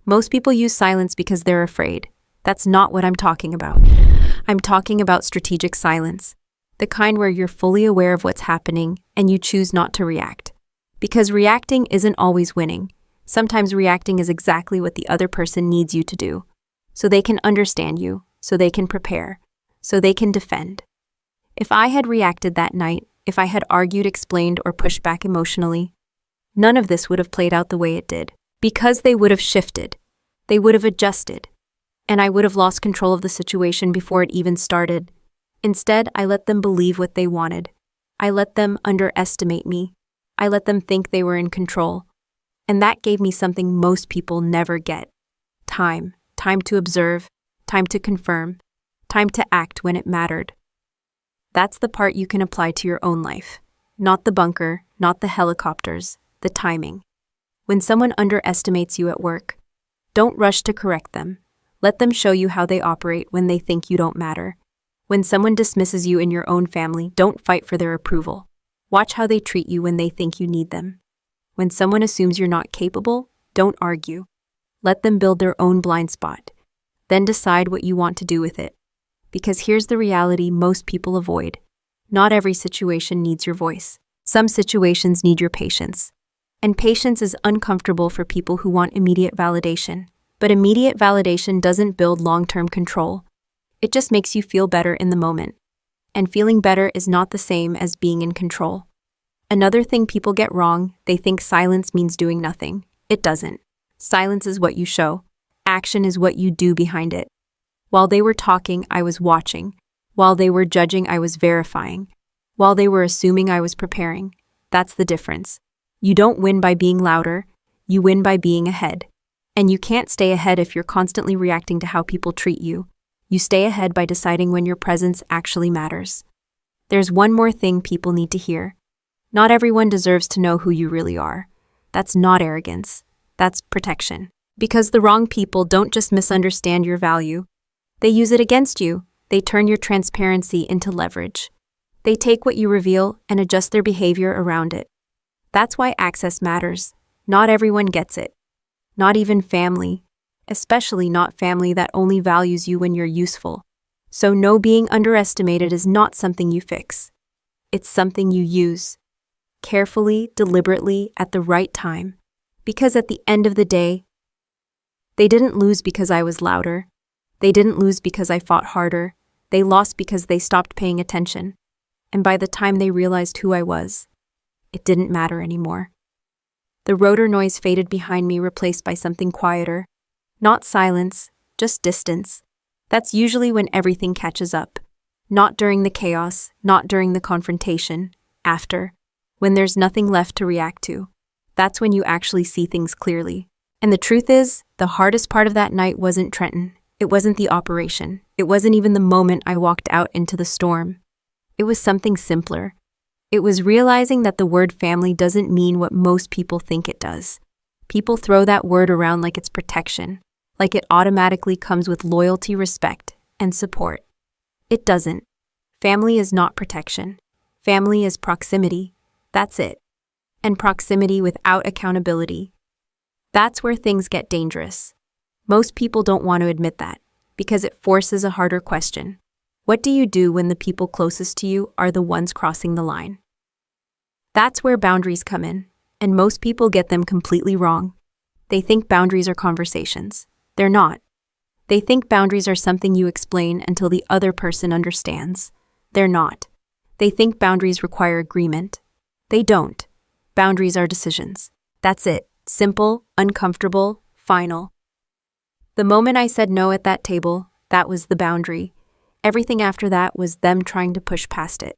Most people use silence because they're afraid. That's not what I'm talking about. I'm talking about strategic silence, the kind where you're fully aware of what's happening and you choose not to react. Because reacting isn't always winning. Sometimes reacting is exactly what the other person needs you to do. So they can understand you, so they can prepare, so they can defend. If I had reacted that night, if I had argued, explained, or pushed back emotionally, none of this would have played out the way it did. Because they would have shifted. They would have adjusted. And I would have lost control of the situation before it even started. Instead, I let them believe what they wanted. I let them underestimate me. I let them think they were in control. And that gave me something most people never get. Time. Time to observe. Time to confirm. Time to act when it mattered. That's the part you can apply to your own life. Not the bunker, not the helicopters, the timing. When someone underestimates you at work, don't rush to correct them. Let them show you how they operate when they think you don't matter. When someone dismisses you in your own family, don't fight for their approval. Watch how they treat you when they think you need them. When someone assumes you're not capable, don't argue. Let them build their own blind spot. Then decide what you want to do with it. Because here's the reality most people avoid. Not every situation needs your voice. Some situations need your patience. And patience is uncomfortable for people who want immediate validation. But immediate validation doesn't build long-term control. It just makes you feel better in the moment. And feeling better is not the same as being in control. Another thing people get wrong, they think silence means doing nothing. It doesn't. Silence is what you show. Action is what you do behind it. While they were talking, I was watching. While they were judging, I was verifying. While they were assuming, I was preparing. That's the difference. You don't win by being louder. You win by being ahead. And you can't stay ahead if you're constantly reacting to how people treat you. You stay ahead by deciding when your presence actually matters. There's one more thing people need to hear. Not everyone deserves to know who you really are. That's not arrogance. That's protection. Because the wrong people don't just misunderstand your value. They use it against you. They turn your transparency into leverage. They take what you reveal and adjust their behavior around it. That's why access matters. Not everyone gets it. Not even family. Especially not family that only values you when you're useful. So no, being underestimated is not something you fix. It's something you use. Carefully, deliberately, at the right time. Because at the end of the day, they didn't lose because I was louder. They didn't lose because I fought harder. They lost because they stopped paying attention. And by the time they realized who I was, it didn't matter anymore. The rotor noise faded behind me, replaced by something quieter. Not silence, just distance. That's usually when everything catches up. Not during the chaos, not during the confrontation. After. when there's nothing left to react to. That's when you actually see things clearly. And the truth is, the hardest part of that night wasn't Trenton. It wasn't the operation. It wasn't even the moment I walked out into the storm. It was something simpler. It was realizing that the word family doesn't mean what most people think it does. People throw that word around like it's protection, like it automatically comes with loyalty, respect, and support. It doesn't. Family is not protection. Family is proximity. That's it. And proximity without accountability. That's where things get dangerous. Most people don't want to admit that, because it forces a harder question. What do you do when the people closest to you are the ones crossing the line? That's where boundaries come in, and most people get them completely wrong. They think boundaries are conversations. They're not. They think boundaries are something you explain until the other person understands. They're not. They think boundaries require agreement. They don't. Boundaries are decisions. That's it. Simple, uncomfortable, final. The moment I said no at that table, that was the boundary. Everything after that was them trying to push past it.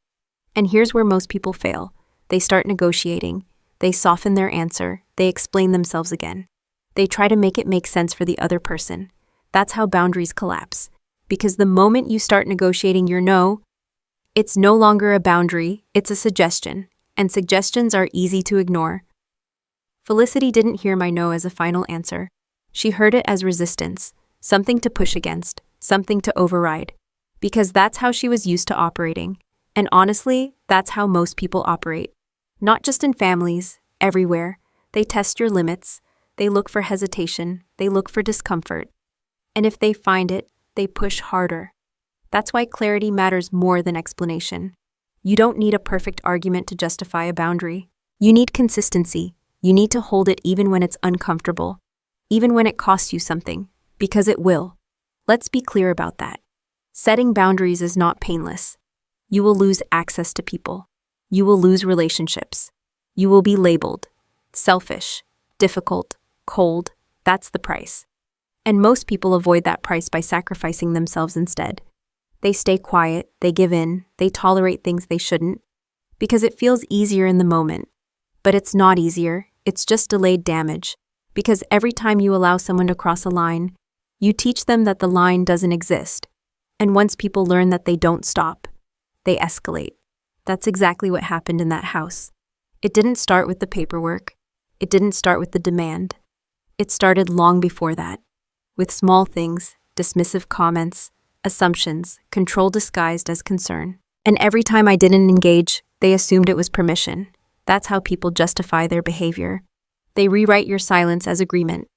And here's where most people fail. They start negotiating. They soften their answer. They explain themselves again. They try to make it make sense for the other person. That's how boundaries collapse. Because the moment you start negotiating your no, it's no longer a boundary, it's a suggestion. And suggestions are easy to ignore. Felicity didn't hear my no as a final answer. She heard it as resistance, something to push against, something to override. Because that's how she was used to operating. And honestly, that's how most people operate. Not just in families, everywhere. They test your limits. They look for hesitation. They look for discomfort. And if they find it, they push harder. That's why clarity matters more than explanation. You don't need a perfect argument to justify a boundary. You need consistency. You need to hold it even when it's uncomfortable, even when it costs you something, because it will. Let's be clear about that. Setting boundaries is not painless. You will lose access to people. You will lose relationships. You will be labeled selfish, difficult, cold. That's the price. And most people avoid that price by sacrificing themselves instead. They stay quiet, they give in, they tolerate things they shouldn't, because it feels easier in the moment. But it's not easier, it's just delayed damage. Because every time you allow someone to cross a line, you teach them that the line doesn't exist. And once people learn that they don't stop, they escalate. That's exactly what happened in that house. It didn't start with the paperwork. It didn't start with the demand. It started long before that, with small things, dismissive comments, assumptions, control disguised as concern. And every time I didn't engage, they assumed it was permission. That's how people justify their behavior. They rewrite your silence as agreement.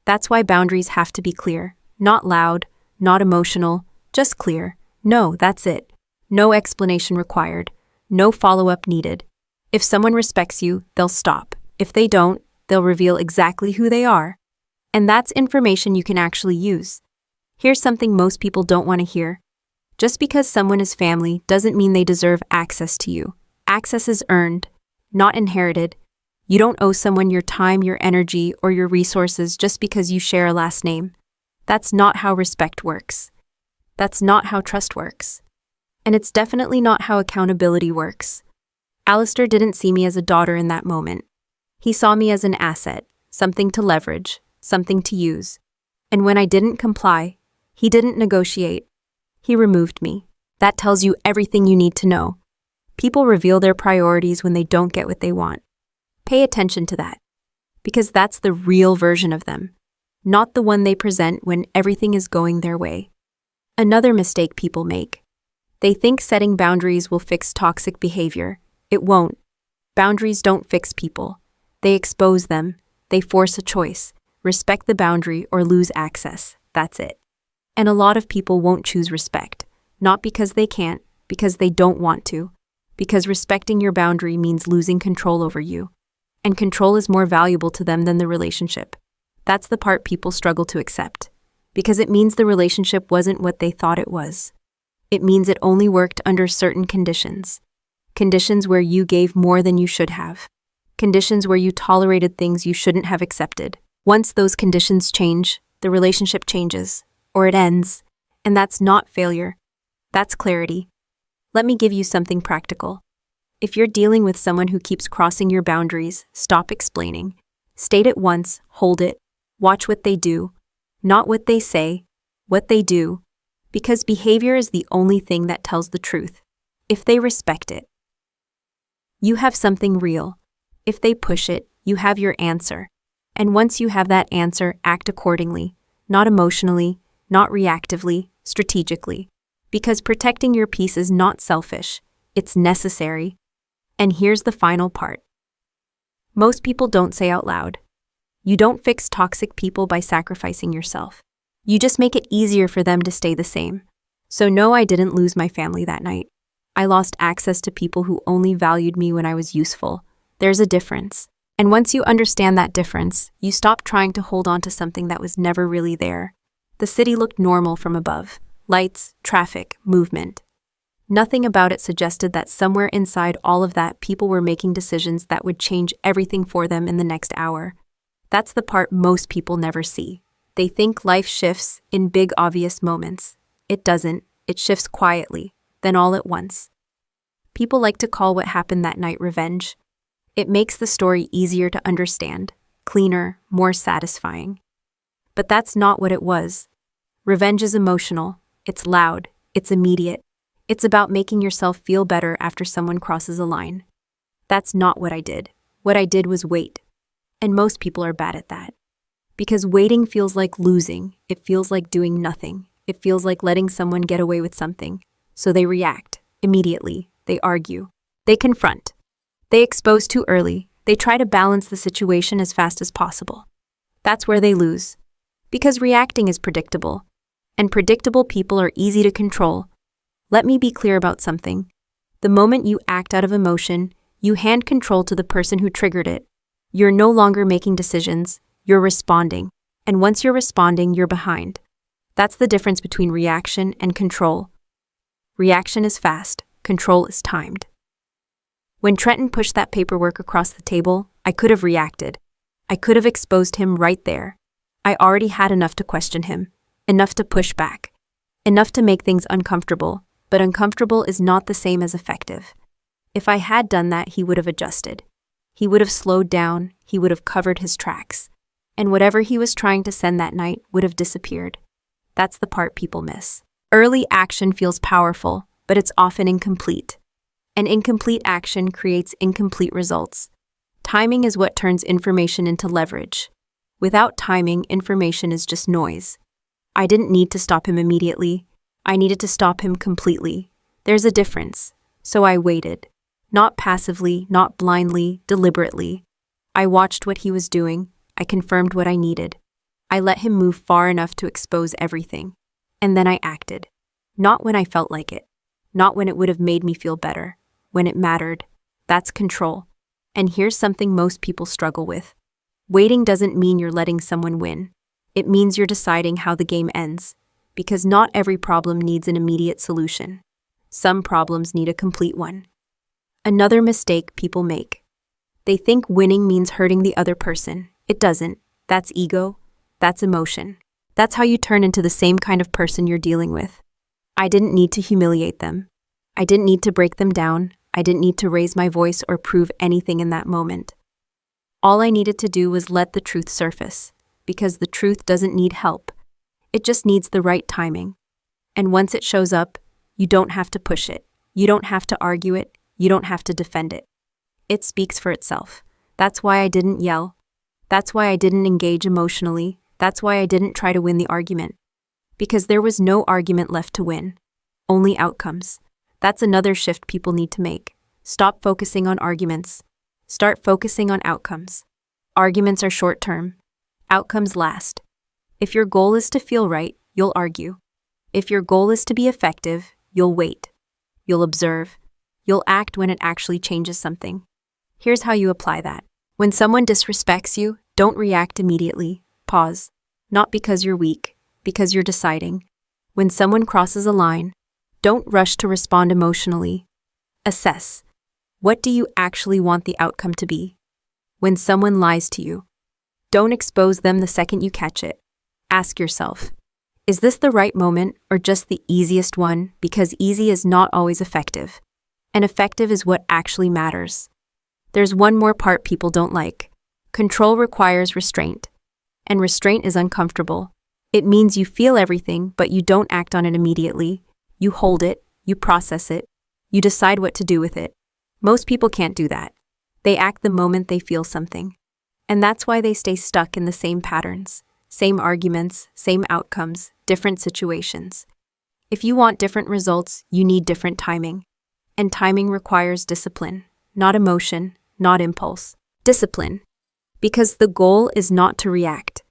That's why boundaries have to be clear. Not loud, not emotional, just clear. No, that's it. No explanation required. No follow-up needed. If someone respects you, they'll stop. If they don't, they'll reveal exactly who they are. And that's information you can actually use. Here's something most people don't want to hear. Just because someone is family doesn't mean they deserve access to you. Access is earned, not inherited. You don't owe someone your time, your energy, or your resources just because you share a last name. That's not how respect works. That's not how trust works. And it's definitely not how accountability works. Alistair didn't see me as a daughter in that moment. He saw me as an asset, something to leverage, something to use. And when I didn't comply, he didn't negotiate. He removed me. That tells you everything you need to know. People reveal their priorities when they don't get what they want. Pay attention to that, because that's the real version of them, not the one they present when everything is going their way. Another mistake people make. They think setting boundaries will fix toxic behavior. It won't. Boundaries don't fix people. They expose them. They force a choice. Respect the boundary or lose access. That's it. And a lot of people won't choose respect, not because they can't, because they don't want to, because respecting your boundary means losing control over you. And control is more valuable to them than the relationship. That's the part people struggle to accept, because it means the relationship wasn't what they thought it was. It means it only worked under certain conditions. Conditions where you gave more than you should have. Conditions where you tolerated things you shouldn't have accepted. Once those conditions change, the relationship changes, or it ends. And that's not failure. That's clarity. Let me give you something practical. If you're dealing with someone who keeps crossing your boundaries, stop explaining. State it once, hold it, watch what they do. Not what they say, what they do. Because behavior is the only thing that tells the truth. If they respect it, you have something real. If they push it, you have your answer. And once you have that answer, act accordingly. Not emotionally, not reactively, strategically. Because protecting your peace is not selfish, it's necessary. And here's the final part. Most people don't say out loud. You don't fix toxic people by sacrificing yourself. You just make it easier for them to stay the same. So no, I didn't lose my family that night. I lost access to people who only valued me when I was useful. There's a difference. And once you understand that difference, you stop trying to hold on to something that was never really there. The city looked normal from above. Lights, traffic, movement. Nothing about it suggested that somewhere inside all of that, people were making decisions that would change everything for them in the next hour. That's the part most people never see. They think life shifts in big, obvious moments. It doesn't. It shifts quietly, then all at once. People like to call what happened that night revenge. It makes the story easier to understand, cleaner, more satisfying. But that's not what it was. Revenge is emotional. It's loud. It's immediate. It's about making yourself feel better after someone crosses a line. That's not what I did. What I did was wait. And most people are bad at that. Because waiting feels like losing. It feels like doing nothing. It feels like letting someone get away with something. So they react. Immediately. They argue. They confront. They expose too early. They try to balance the situation as fast as possible. That's where they lose. Because reacting is predictable. And predictable people are easy to control. Let me be clear about something. The moment you act out of emotion, you hand control to the person who triggered it. You're no longer making decisions, you're responding. And once you're responding, you're behind. That's the difference between reaction and control. Reaction is fast, control is timed. When Trenton pushed that paperwork across the table, I could have reacted. I could have exposed him right there. I already had enough to question him, enough to push back, enough to make things uncomfortable. But uncomfortable is not the same as effective. If I had done that, he would have adjusted. He would have slowed down, he would have covered his tracks. And whatever he was trying to send that night would have disappeared. That's the part people miss. Early action feels powerful, but it's often incomplete. And incomplete action creates incomplete results. Timing is what turns information into leverage. Without timing, information is just noise. I didn't need to stop him immediately. I needed to stop him completely. There's a difference. So I waited. Not passively, not blindly, deliberately. I watched what he was doing. I confirmed what I needed. I let him move far enough to expose everything. And then I acted. Not when I felt like it. Not when it would have made me feel better. When it mattered. That's control. And here's something most people struggle with. Waiting doesn't mean you're letting someone win. It means you're deciding how the game ends. Because not every problem needs an immediate solution. Some problems need a complete one. Another mistake people make. They think winning means hurting the other person. It doesn't. That's ego. That's emotion. That's how you turn into the same kind of person you're dealing with. I didn't need to humiliate them. I didn't need to break them down. I didn't need to raise my voice or prove anything in that moment. All I needed to do was let the truth surface. Because the truth doesn't need help. It just needs the right timing. And once it shows up, you don't have to push it. You don't have to argue it. You don't have to defend it. It speaks for itself. That's why I didn't yell. That's why I didn't engage emotionally. That's why I didn't try to win the argument. Because there was no argument left to win. Only outcomes. That's another shift people need to make. Stop focusing on arguments. Start focusing on outcomes. Arguments are short-term. Outcomes last. If your goal is to feel right, you'll argue. If your goal is to be effective, you'll wait. You'll observe. You'll act when it actually changes something. Here's how you apply that. When someone disrespects you, don't react immediately. Pause. Not because you're weak, because you're deciding. When someone crosses a line, don't rush to respond emotionally. Assess. What do you actually want the outcome to be? When someone lies to you, don't expose them the second you catch it. Ask yourself, is this the right moment or just the easiest one? Because easy is not always effective. and effective is what actually matters. There's one more part people don't like. Control requires restraint, and restraint is uncomfortable. It means you feel everything, but you don't act on it immediately. You hold it, you process it, you decide what to do with it. Most people can't do that. They act the moment they feel something. And that's why they stay stuck in the same patterns, same arguments, same outcomes, different situations. If you want different results, you need different timing. And timing requires discipline, not emotion, not impulse. Discipline. Because the goal is not to react.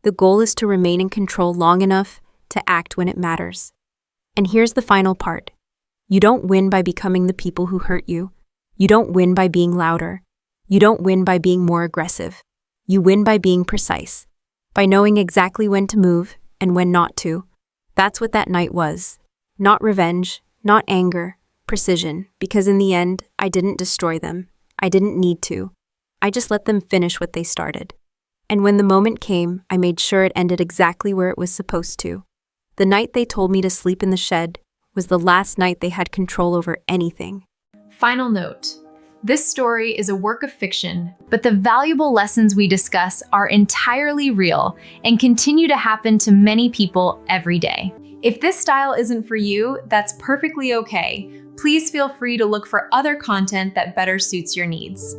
The goal is to remain in control long enough to act when it matters. And here's the final part. You don't win by becoming the people who hurt you. You don't win by being louder. You don't win by being more aggressive. You win by being precise, by knowing exactly when to move and when not to. That's what that night was. Not revenge, not anger, precision, because in the end, I didn't destroy them. I didn't need to. I just let them finish what they started. And when the moment came, I made sure it ended exactly where it was supposed to. The night they told me to sleep in the shed was the last night they had control over anything. Final note. This story is a work of fiction, but the valuable lessons we discuss are entirely real and continue to happen to many people every day. If this style isn't for you, that's perfectly okay. Please feel free to look for other content that better suits your needs.